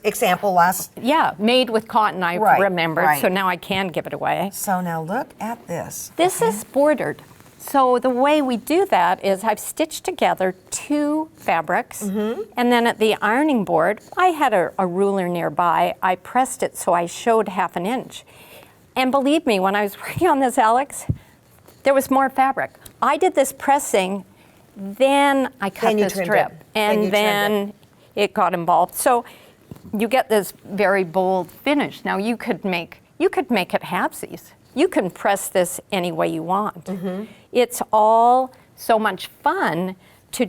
example last. Yeah, made with cotton, I Right, remembered, right. so now I can give it away. So now look at this. This is bordered. So the way we do that is I've stitched together 2 fabrics, and then at the ironing board, I had a ruler nearby. I pressed it so I showed 1/2 inch. And believe me, when I was working on this, Alex, there was more fabric. I did this pressing, then I cut you the trimmed strip, it. Then you and trimmed then it got involved. So you get this very bold finish. Now you could make it halvesies. You can press this any way you want. It's all so much fun to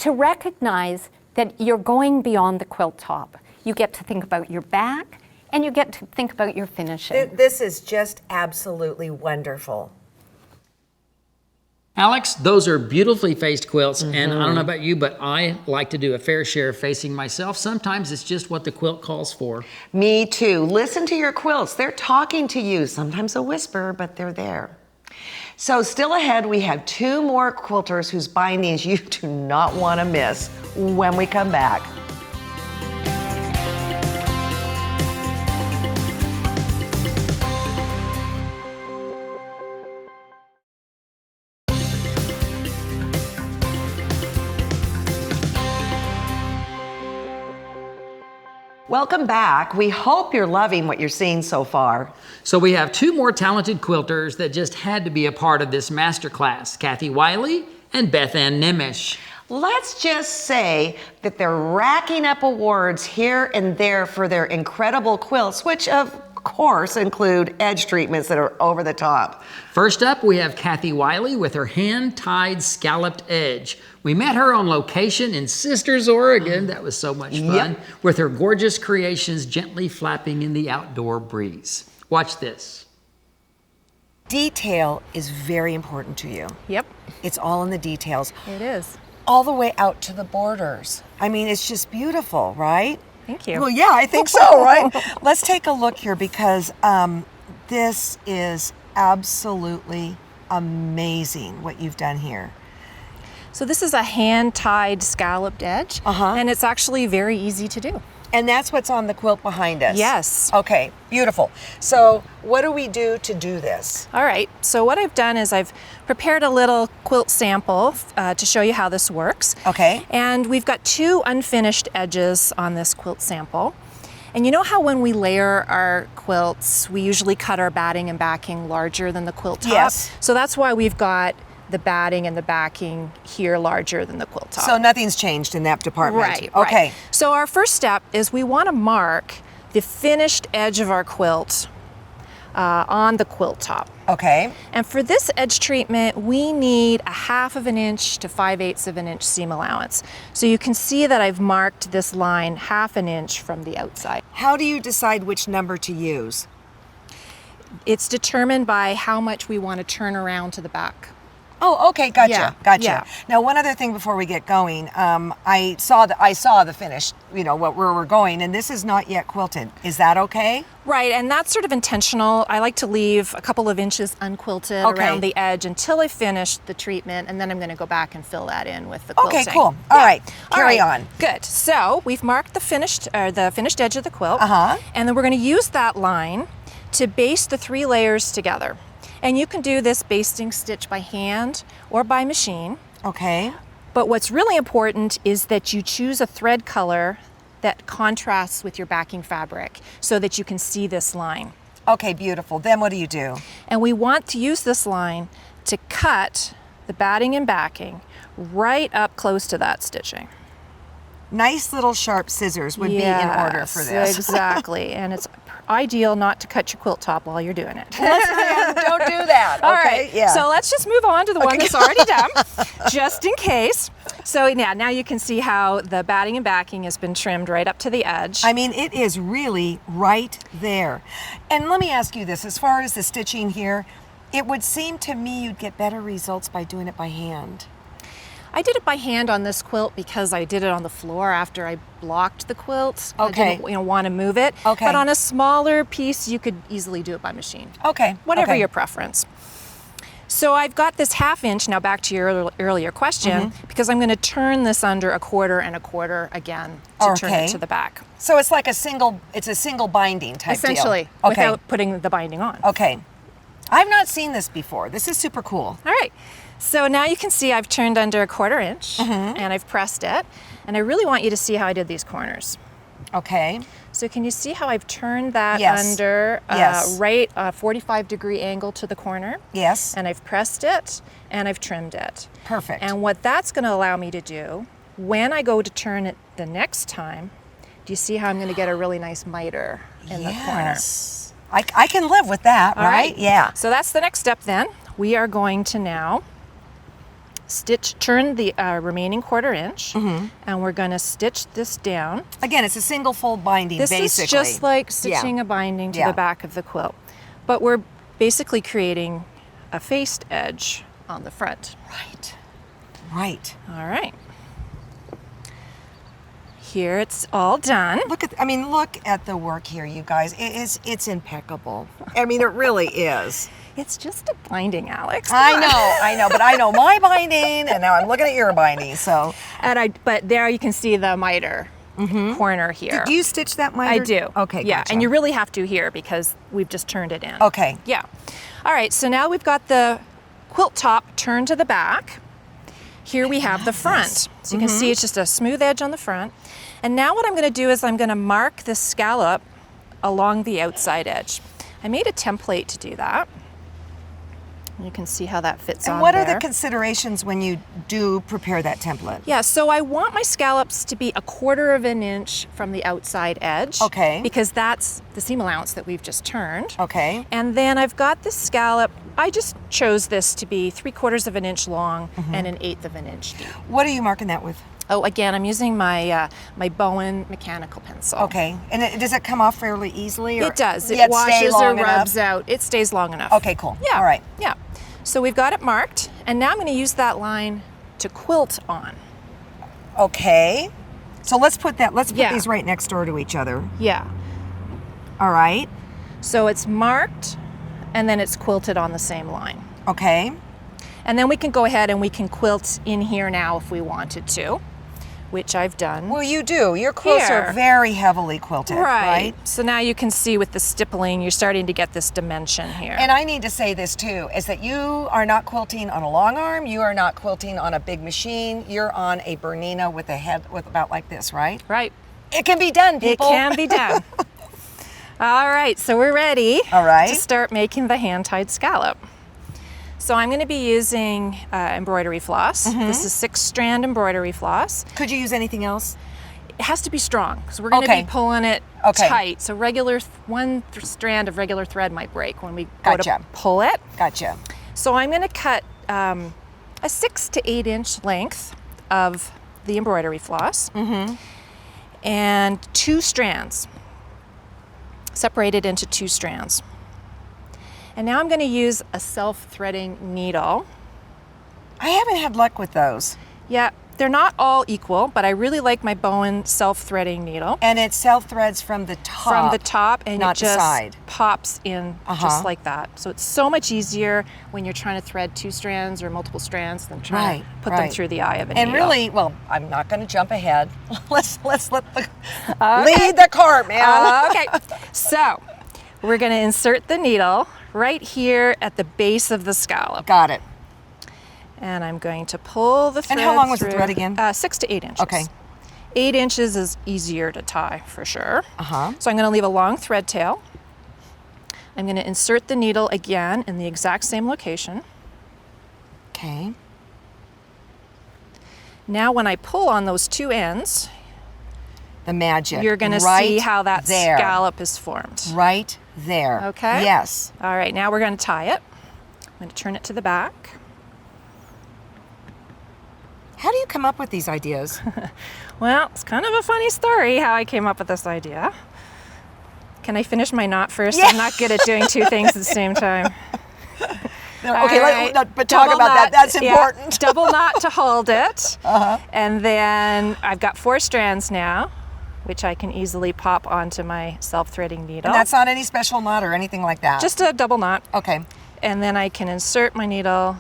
recognize that you're going beyond the quilt top. You get to think about your back, and you get to think about your finishing. This is just absolutely wonderful. Alex, those are beautifully faced quilts, and I don't know about you, but I like to do a fair share of facing myself. Sometimes it's just what the quilt calls for. Me too. Listen to your quilts. They're talking to you. Sometimes a whisper, but they're there. So still ahead, we have 2 more quilters whose bindings you do not want to miss when we come back. Welcome back. We hope you're loving what you're seeing so far. So we have 2 more talented quilters that just had to be a part of this masterclass, Kathy Wylie and Bethanne Nemesh. Let's just say that they're racking up awards here and there for their incredible quilts, which of course include edge treatments that are over the top. First up, we have Kathy Wylie with her hand-tied scalloped edge. We met her on location in Sisters, Oregon. That was so much fun. Yep. With her gorgeous creations gently flapping in the outdoor breeze. Watch this. Detail is very important to you. Yep, It's all in the details. it is. All the way out to the borders. I mean, it's just beautiful, right? Thank you. Well, yeah, I think so, right? Let's take a look here because this is absolutely amazing what you've done here. So this is a hand-tied scalloped edge, and it's actually very easy to do. And that's what's on the quilt behind us? Yes. Okay, beautiful. So what do we do to do this? All right, so what I've done is I've prepared a little quilt sample to show you how this works. Okay. And we've got 2 unfinished edges on this quilt sample. And you know how when we layer our quilts, we usually cut our batting and backing larger than the quilt top? Yes. So that's why we've got the batting and the backing here larger than the quilt top. So nothing's changed in that department? Right. Okay. Right. So our first step is we want to mark the finished edge of our quilt on the quilt top. Okay. And for this edge treatment, we need a 1/2 inch to 5/8 inch seam allowance. So you can see that I've marked this line 1/2 inch from the outside. How do you decide which number to use? It's determined by how much we want to turn around to the back. Oh, okay, gotcha, Yeah, gotcha. yeah. Now, one other thing before we get going, I saw the finish, where we're going, and this is not yet quilted. Is that okay? Right, and that's sort of intentional. I like to leave a couple of inches unquilted Okay. around the edge until I finish the treatment, and then I'm going to go back and fill that in with the quilting. Okay, cool. All right, carry on. Good. So we've marked the finished edge of the quilt, Uh-huh. and then we're going to use that line to baste the 3 layers together. And you can do this basting stitch by hand or by machine. Okay. But what's really important is that you choose a thread color that contrasts with your backing fabric so that you can see this line. Okay, beautiful. Then what do you do? And we want to use this line to cut the batting and backing right up close to that stitching. Nice little sharp scissors would be in order for this. Exactly. And it's ideal not to cut your quilt top while you're doing it. Don't do that. All Okay, right, yeah. so let's just move on to the one that's already done, just in case. So yeah, now you can see how the batting and backing has been trimmed right up to the edge. I mean, it is really right there. And let me ask you this, as far as the stitching here, it would seem to me you'd get better results by doing it by hand. I did it by hand on this quilt because I did it on the floor after I blocked the quilt. Okay. I didn't want to move it. Okay. But on a smaller piece, you could easily do it by machine. Okay. Whatever okay. your preference. So I've got this 1/2 inch, now back to your earlier question, because I'm going to turn this under 1/4 and 1/4 again to turn it to the back. So it's like a single binding type Essentially, deal. Okay. without putting the binding on. Okay. I've not seen this before. This is super cool. All right. So now you can see I've turned under 1/4 inch and I've pressed it. And I really want you to see how I did these corners. Okay. So can you see how I've turned that Yes. under Yes. right 45-degree angle to the corner? Yes. And I've pressed it and I've trimmed it. Perfect. And what that's going to allow me to do, when I go to turn it the next time, do you see how I'm going to get a really nice miter in the corner? Yes. I can live with that, All right? Yeah. So that's the next step then. We are going to now turn the remaining 1/4 inch, and we're going to stitch this down. Again, it's a single fold binding, This basically. is just like stitching a binding to the back of the quilt. But we're basically creating a faced edge on the front. Right. Right. All right. Here it's all done. Look at the work here, you guys. It's impeccable. I mean, it really is. It's just a binding, Alex. I know, but I know my binding, and now I'm looking at your binding, so. But there you can see the miter corner here. Do you stitch that miter? I do. Okay, yeah, gotcha. and you really have to here because we've just turned it in. Okay. Yeah. All right, so now we've got the quilt top turned to the back. Here we have the front. So you can see it's just a smooth edge on the front. And now what I'm going to do is I'm going to mark this scallop along the outside edge. I made a template to do that. You can see how that fits on And what there. are the considerations when you do prepare that template? Yeah, so I want my scallops to be 1/4 inch from the outside edge. Okay. Because that's the seam allowance that we've just turned. Okay. And then I've got this scallop, I just chose this to be 3/4 inch long and 1/8 inch deep. What are you marking that with? Oh, again, I'm using my my Bowen mechanical pencil. Okay. And does it come off fairly easily? Or It does. Yeah, It washes stay or long rubs enough? out. It stays long enough. Okay, cool. Yeah. All right. Yeah. So we've got it marked, and now I'm going to use that line to quilt on. Okay. So let's put Yeah. these right next door to each other. Yeah. All right. So it's marked, and then it's quilted on the same line. Okay. And then we can go ahead and we can quilt in here now if we wanted to, which I've done. Well, you do. Your quilts Here. are very heavily quilted, right? So now you can see with the stippling, you're starting to get this dimension here. And I need to say this too, is that you are not quilting on a long arm, you are not quilting on a big machine, you're on a Bernina with a head with about like this, right? Right. It can be done, It people. can be done. All right, so we're ready All right. to start making the hand-tied scallop. So I'm going to be using embroidery floss. This is 6-strand embroidery floss. Could you use anything else? It has to be strong, because we're going to Okay. be pulling it Okay. tight. So one strand of regular thread might break when we go Gotcha. to pull it. Gotcha. So I'm going to cut a 6 to 8 inch length of the embroidery floss and 2 strands, separated into 2 strands. And now I'm going to use a self-threading needle. I haven't had luck with those. Yeah, they're not all equal, but I really like my Bowen self-threading needle. And it self-threads from the top. From the top, and not it just the side. pops in just like that. So it's so much easier when you're trying to thread 2 strands or multiple strands than trying to put them through the eye of a And needle. really, well, I'm not going to jump ahead. Let's let the lead the cart, man. Okay, so we're going to insert the needle right here at the base of the scallop. Got it. And I'm going to pull the thread. And how long was the through. thread again? 6 to 8 inches. Okay. 8 inches is easier to tie for sure. Uh-huh. So I'm going to leave a long thread tail. I'm going to insert the needle again in the exact same location. Okay. Now when I pull on those 2 ends, the magic. you're going to see how that scallop is formed. Right there. Okay? Yes. All right, now we're going to tie it. I'm going to turn it to the back. How do you come up with these ideas? Well, it's kind of a funny story how I came up with this idea. Can I finish my knot first? Yeah. I'm not good at doing 2 things at the same time. Okay, but talk Double about that. knot, That's yeah, important. double knot to hold it. Uh-huh. And then I've got 4 strands now, which I can easily pop onto my self-threading needle. And that's not any special knot or anything like that? Just a double knot. Okay. And then I can insert my needle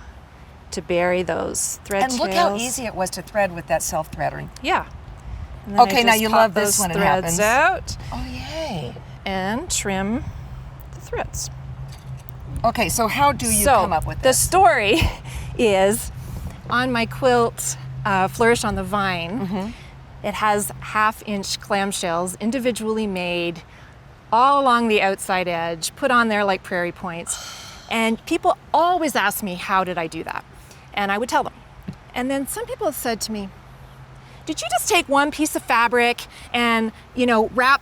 to bury those thread tails. And look how easy it was to thread with that self-threading. Yeah. And then I Okay, now just you pop love this those when it threads happens. out Oh, yay. and trim the threads. Okay, so how do you come up with The this? story is on my quilt, Flourish on the Vine, it has 1/2-inch clamshells individually made all along the outside edge, put on there like prairie points. And people always ask me, how did I do that? And I would tell them. And then some people said to me, did you just take one piece of fabric and, wrap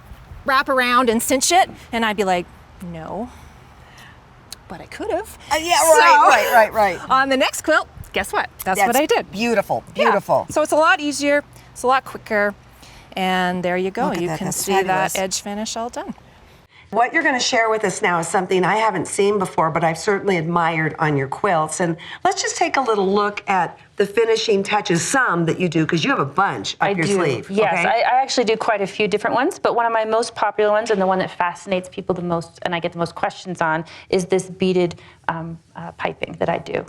around and cinch it? And I'd be like, no. But I could have. Yeah, So, right. On the next quilt, guess what? That's what I did. Beautiful, Yeah. beautiful. So it's a lot easier, it's a lot quicker, and there you go. Look at You that, can that's see fabulous. that edge finish all done. What you're going to share with us now is something I haven't seen before, but I've certainly admired on your quilts. And let's just take a little look at the finishing touches, some that you do, because you have a bunch up your sleeve. Yes, okay? I actually do quite a few different ones, but one of my most popular ones and the one that fascinates people the most and I get the most questions on is this beaded piping that I do.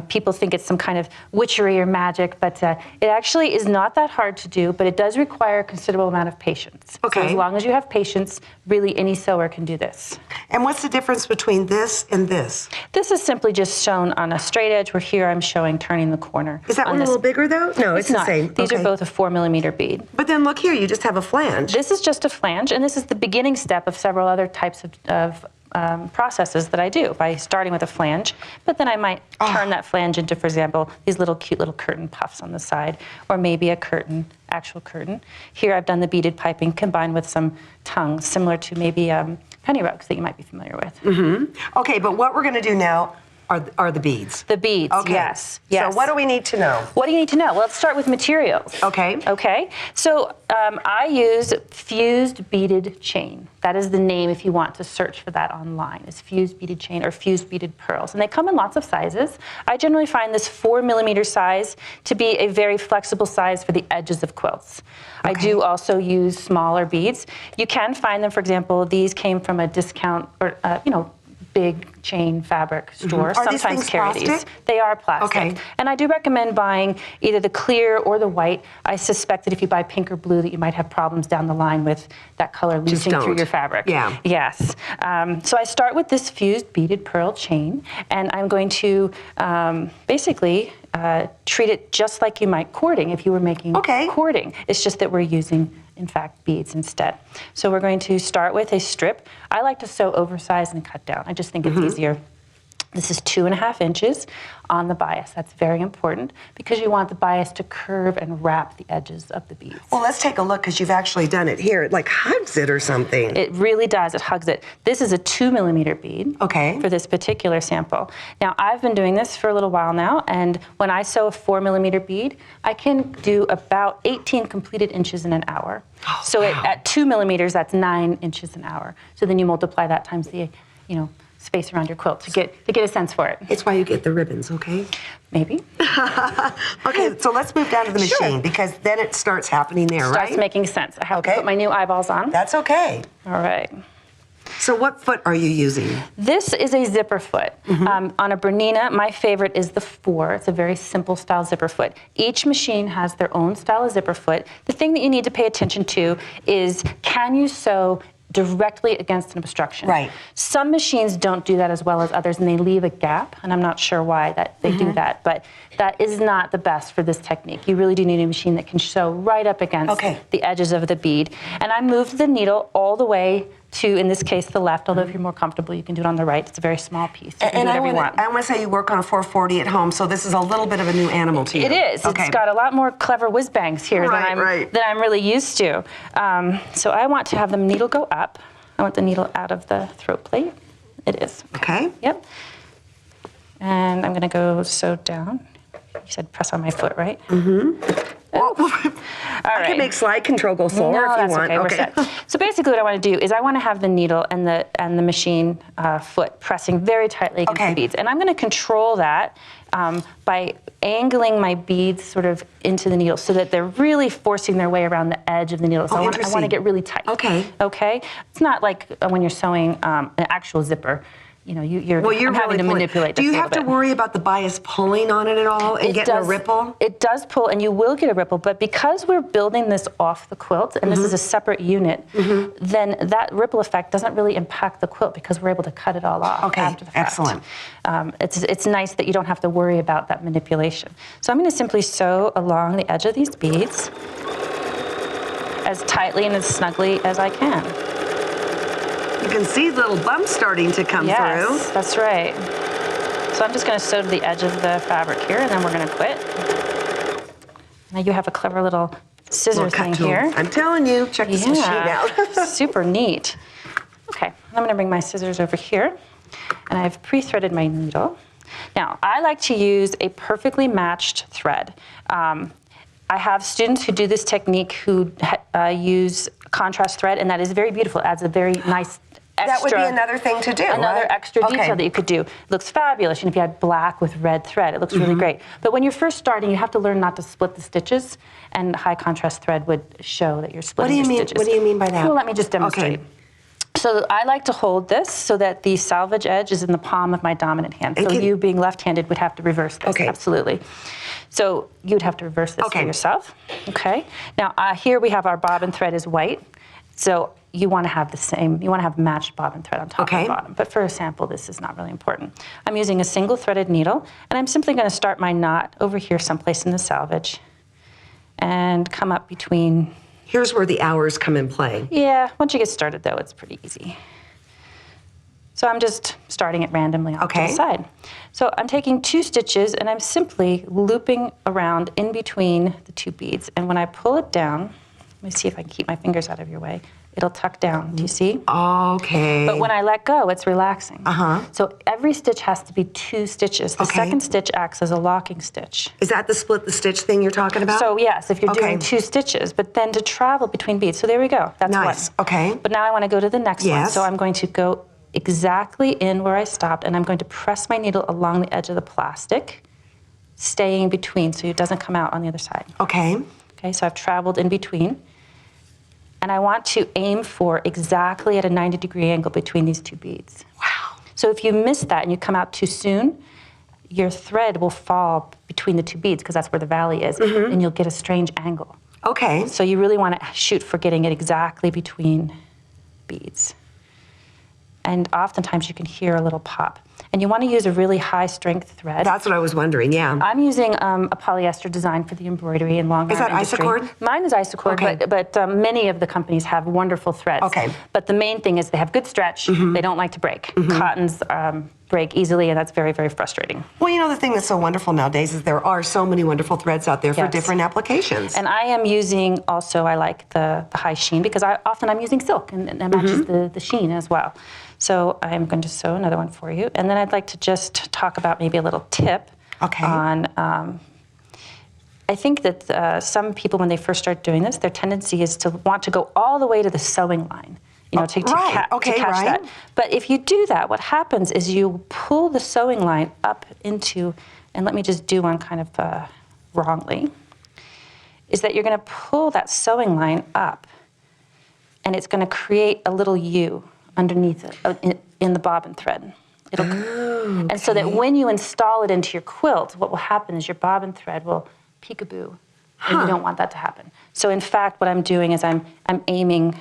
People think it's some kind of witchery or magic, but it actually is not that hard to do, but it does require a considerable amount of patience. Okay. So as long as you have patience, really any sewer can do this. And what's the difference between this and this? This is simply just shown on a straight edge, where here I'm showing turning the corner. Is that on one a this. little bigger, though? No, it's the not. same. These Okay. are both a 4mm bead. But then look here, you just have a flange. This is just a flange, and this is the beginning step of several other types of processes that I do by starting with a flange, but then I might turn that flange into, for example, these little cute little curtain puffs on the side, or maybe a curtain, actual curtain. Here I've done the beaded piping combined with some tongues, similar to maybe penny rugs that you might be familiar with. Okay, but what we're going to do now are the beads. The beads, Okay. yes. So what do we need to know? What do you need to know? Well, let's start with materials. Okay. Okay. So I use fused beaded chain. That is the name if you want to search for that online. It's fused beaded chain or fused beaded pearls. And they come in lots of sizes. I generally find this 4mm size to be a very flexible size for the edges of quilts. I do also use smaller beads. You can find them, for example, these came from a discount or, big chain fabric store. Are these Sometimes things carry plastic? these. They are plastic. Okay. And I do recommend buying either the clear or the white. I suspect that if you buy pink or blue that you might have problems down the line with that color leaching through don't. your fabric. Yeah. Yes. So I start with this fused beaded pearl chain, and I'm going to basically treat it just like you might cording if you were making cording. It's just that we're using, in fact, beads instead. So we're going to start with a strip. I like to sew oversized and cut down. I just think it's easier. This is 2.5 inches on the bias. That's very important because you want the bias to curve and wrap the edges of the beads. Well, let's take a look because you've actually done it here. It like hugs it or something. It really does. It hugs it. This is a 2mm bead for this particular sample. Now, I've been doing this for a little while now, and when I sew a 4mm bead, I can do about 18 completed inches in an hour. So at 2mm, that's 9 inches an hour. So then you multiply that times the, space around your quilt to get a sense for it. It's why you get the ribbons, okay? Maybe. Okay, so let's move down to the machine because then it starts happening there, right? Starts making sense. I have to put my new eyeballs on. That's okay. All right. So what foot are you using? This is a zipper foot. On a Bernina, my favorite is the 4. It's a very simple style zipper foot. Each machine has their own style of zipper foot. The thing that you need to pay attention to is, can you sew directly against an obstruction. Right. Some machines don't do that as well as others, and they leave a gap, and I'm not sure why that they do that, but that is not the best for this technique. You really do need a machine that can sew right up against the edges of the bead. And I moved the needle all the way to, in this case, the left, although if you're more comfortable, you can do it on the right. It's a very small piece. You can do whatever you want. I want to say you work on a 440 at home, so this is a little bit of a new animal to you. It is. It's got a lot more clever whiz bangs here than I'm really used to. So I want to have the needle go up. I want the needle out of the throat plate. It is. Okay. Yep. And I'm going to go sew down. You said press on my foot, right? All right. I can make slide control go slower if you want. Okay, we're set. So basically what I want to do is I want to have the needle and the machine foot pressing very tightly against the beads. And I'm going to control that by angling my beads sort of into the needle so that they're really forcing their way around the edge of the needle. So I want to get really tight. Okay? It's not like when you're sewing an actual zipper. You know, you're having to manipulate this. Do you have to worry about the bias pulling on it at all and getting a ripple? It does pull, and you will get a ripple, but because we're building this off the quilt, and this is a separate unit, then that ripple effect doesn't really impact the quilt because we're able to cut it all off after the fact. Excellent. It's nice that you don't have to worry about that manipulation. So I'm going to simply sew along the edge of these beads as tightly and as snugly as I can. You can see little bumps starting to come through. Yes, that's right. So I'm just going to sew to the edge of the fabric here, and then we're going to quit. Now you have a clever little scissor thing here. I'm telling you, check this machine out. Super neat. Okay, I'm going to bring my scissors over here, and I've pre-threaded my needle. Now, I like to use a perfectly matched thread. I have students who do this technique who use contrast thread, and that is very beautiful. It adds a very nice extra. That would be another thing to do, Another extra detail that you could do. It looks fabulous. And if you had black with red thread, it looks really great. But when you're first starting, you have to learn not to split the stitches, and high contrast thread would show that you're splitting the stitches. What do you mean by that? Well, let me just demonstrate. So I like to hold this so that the salvage edge is in the palm of my dominant hand. So you being left-handed would have to reverse this. Absolutely. So you'd have to reverse this for yourself. Okay. Now here we have our bobbin thread is white. So you want to have the same, you want to have matched bobbin thread on top and bottom. But for a sample, this is not really important. I'm using a single threaded needle, and I'm simply going to start my knot over here someplace in the salvage and come up between. Here's where the hours come in play. Yeah, once you get started though, it's pretty easy. So I'm just starting it randomly off to the side. So I'm taking 2 stitches and I'm simply looping around in between the 2 beads. And when I pull it down, let me see if I can keep my fingers out of your way. It'll tuck down, do you see? Okay. But when I let go, it's relaxing. So every stitch has to be 2 stitches. The second stitch acts as a locking stitch. Is that the split the stitch thing you're talking about? So yes, if you're doing 2 stitches, but then to travel between beads. So there we go, that's nice. one. Okay. But now I want to go to the next one. So I'm going to go exactly in where I stopped, and I'm going to press my needle along the edge of the plastic, staying between so it doesn't come out on the other side. Okay, so I've traveled in between. And I want to aim for exactly at a 90-degree angle between these 2 beads. Wow. So if you miss that and you come out too soon, your thread will fall between the 2 beads because that's where the valley is, and you'll get a strange angle. Okay. So you really want to shoot for getting it exactly between beads. And oftentimes you can hear a little pop. And you want to use a really high strength thread. That's what I was wondering, yeah. I'm using a polyester designed for the embroidery and long arm industry. Is that Isocord? Mine is Isocord, but many of the companies have wonderful threads. But the main thing is they have good stretch. They don't like to break. Cottons break easily, and that's very, very frustrating. Well, you know, the thing that's so wonderful nowadays is there are so many wonderful threads out there for different applications. And I am using also, I like the high sheen because often I'm using silk, and that matches the sheen as well. So I'm going to sew another one for you. And then I'd like to just talk about maybe a little tip on, I think that some people, when they first start doing this, their tendency is to want to go all the way to the sewing line, you know, to catch that. But if you do that, what happens is you pull the sewing line up into, and let me just do one kind of wrongly, is that you're going to pull that sewing line up, and it's going to create a little U underneath it in the bobbin thread. And so that when you install it into your quilt, what will happen is your bobbin thread will peekaboo, and you don't want that to happen. So in fact, what I'm doing is I'm aiming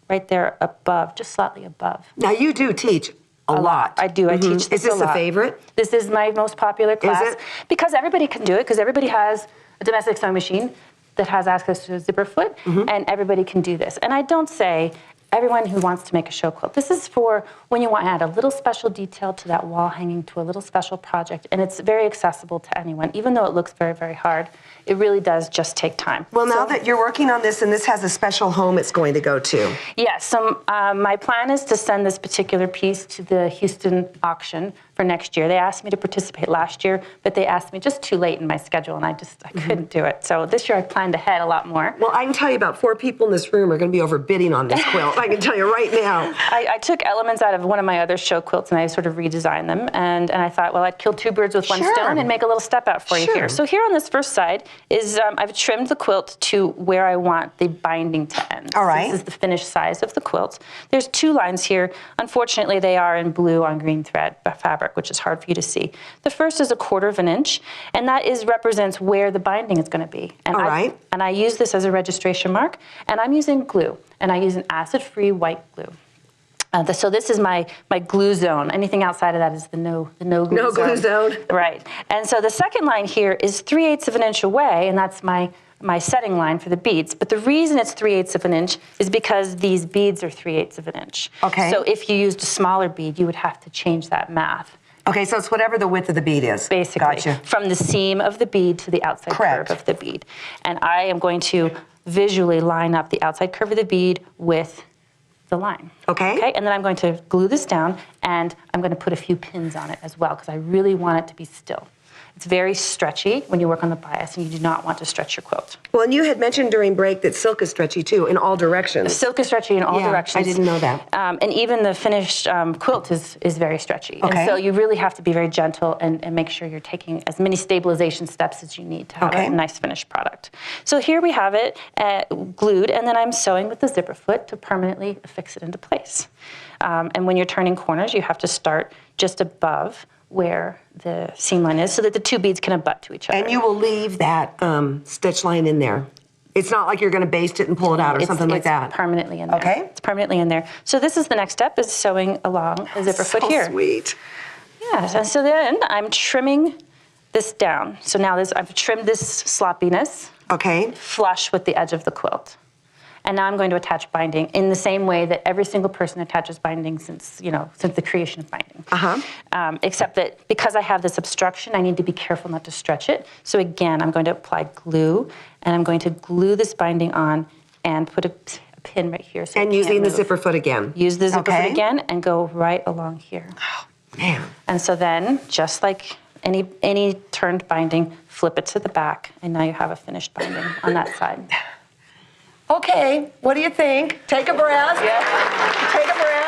right there above, just slightly above. Now you do teach a lot. I do. I teach this Is this a lot. a favorite? This is my most popular class. it? Because everybody can do it, because everybody has a domestic sewing machine that has access to a zipper foot, and everybody can do this. And I don't say everyone who wants to make a show quilt. This is for when you want to add a little special detail to that wall hanging, to a little special project, and it's very accessible to anyone. Even though it looks very, very hard, it really does just take time. Well, now that you're working on this and this has a special home it's going to go to. Yes, so my plan is to send this particular piece to the Houston auction for next year. They asked me to participate last year, but they asked me just too late in my schedule, and I couldn't do it. So this year I planned ahead a lot more. Well, I can tell you about 4 people in this room are going to be overbidding on this quilt. I can tell you right now. I took elements out of one of my other show quilts and I sort of redesigned them, and I thought, well, I'd kill 2 birds with one stone and make a little step out for you here. So here on this first side is I've trimmed the quilt to where I want the binding to end. All right. This is the finished size of the quilt. There's 2 lines here. Unfortunately, they are in blue on green thread fabric, which is hard for you to see. The first is 1/4 inch, and that represents where the binding is going to be. And I use this as a registration mark, and I'm using glue, and I use an acid-free white glue. So this is my glue zone. Anything outside of that is the no glue zone. No glue zone. Right. And so the second line here is 3/8 of an inch away, and that's my setting line for the beads. But the reason it's 3/8 of an inch is because these beads are 3/8 of an inch. Okay. So if you used a smaller bead, you would have to change that math. Okay, so it's whatever the width of the bead is. Basically. Gotcha. From the seam of the bead to the outside curve of the bead. And I am going to visually line up the outside curve of the bead with the line. Okay. Okay, and then I'm going to glue this down, and I'm going to put a few pins on it as well, because I really want it to be still. It's very stretchy when you work on the bias, and you do not want to stretch your quilt. Well, and you had mentioned during break that silk is stretchy too, in all directions. Silk is stretchy in all directions. I didn't know that. And even the finished quilt is very stretchy. Okay. And so you really have to be very gentle and make sure you're taking as many stabilization steps as you need to have a nice finished product. So here we have it glued, and then I'm sewing with the zipper foot to permanently affix it into place. And when you're turning corners, you have to start just above where the seam line is so that the 2 beads can abut to each other. And you will leave that stitch line in there. It's not like you're going to baste it and pull it out or something like that. It's permanently in there. Okay. It's permanently in there. So this is the next step, is sewing along the zipper foot here. Sweet. Yeah, and so then I'm trimming this down. So now I've trimmed this sloppiness flush with the edge of the quilt. And now I'm going to attach binding in the same way that every single person attaches binding since the creation of binding. Except that because I have this obstruction, I need to be careful not to stretch it. So again, I'm going to apply glue, and I'm going to glue this binding on and put a pin right here. So and using the zipper foot again. Use the zipper foot again and go right along here. Oh, man. And so then, just like any turned binding, flip it to the back, and now you have a finished binding on that side. Okay, what do you think? Take a breath. Take a breath.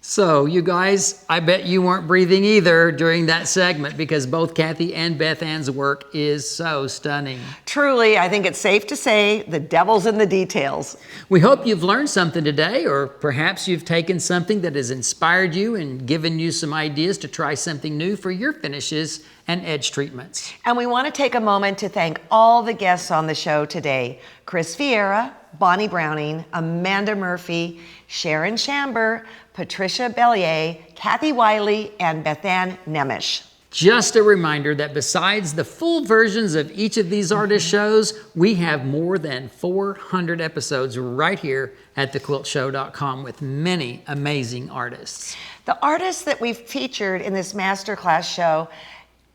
So, you guys, I bet you weren't breathing either during that segment, because both Kathy and Bethanne's work is so stunning. Truly, I think it's safe to say the devil's in the details. We hope you've learned something today, or perhaps you've taken something that has inspired you and given you some ideas to try something new for your finishes and edge treatments. And we want to take a moment to thank all the guests on the show today: Kris Vierra, Bonnie Browning, Amanda Murphy, Sharon Schamber, Patricia Belyea, Kathy Wylie, and Bethanne Nemesh. Just a reminder that besides the full versions of each of these artist shows, we have more than 400 episodes right here at thequiltshow.com with many amazing artists. The artists that we've featured in this Masterclass show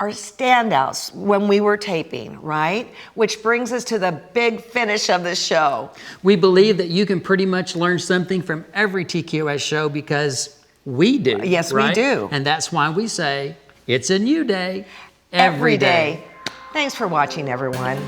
are standouts when we were taping, right? Which brings us to the big finish of the show. We believe that you can pretty much learn something from every TQS show because we do. Yes, right? we do. And that's why we say it's a new day every day. Thanks for watching, everyone.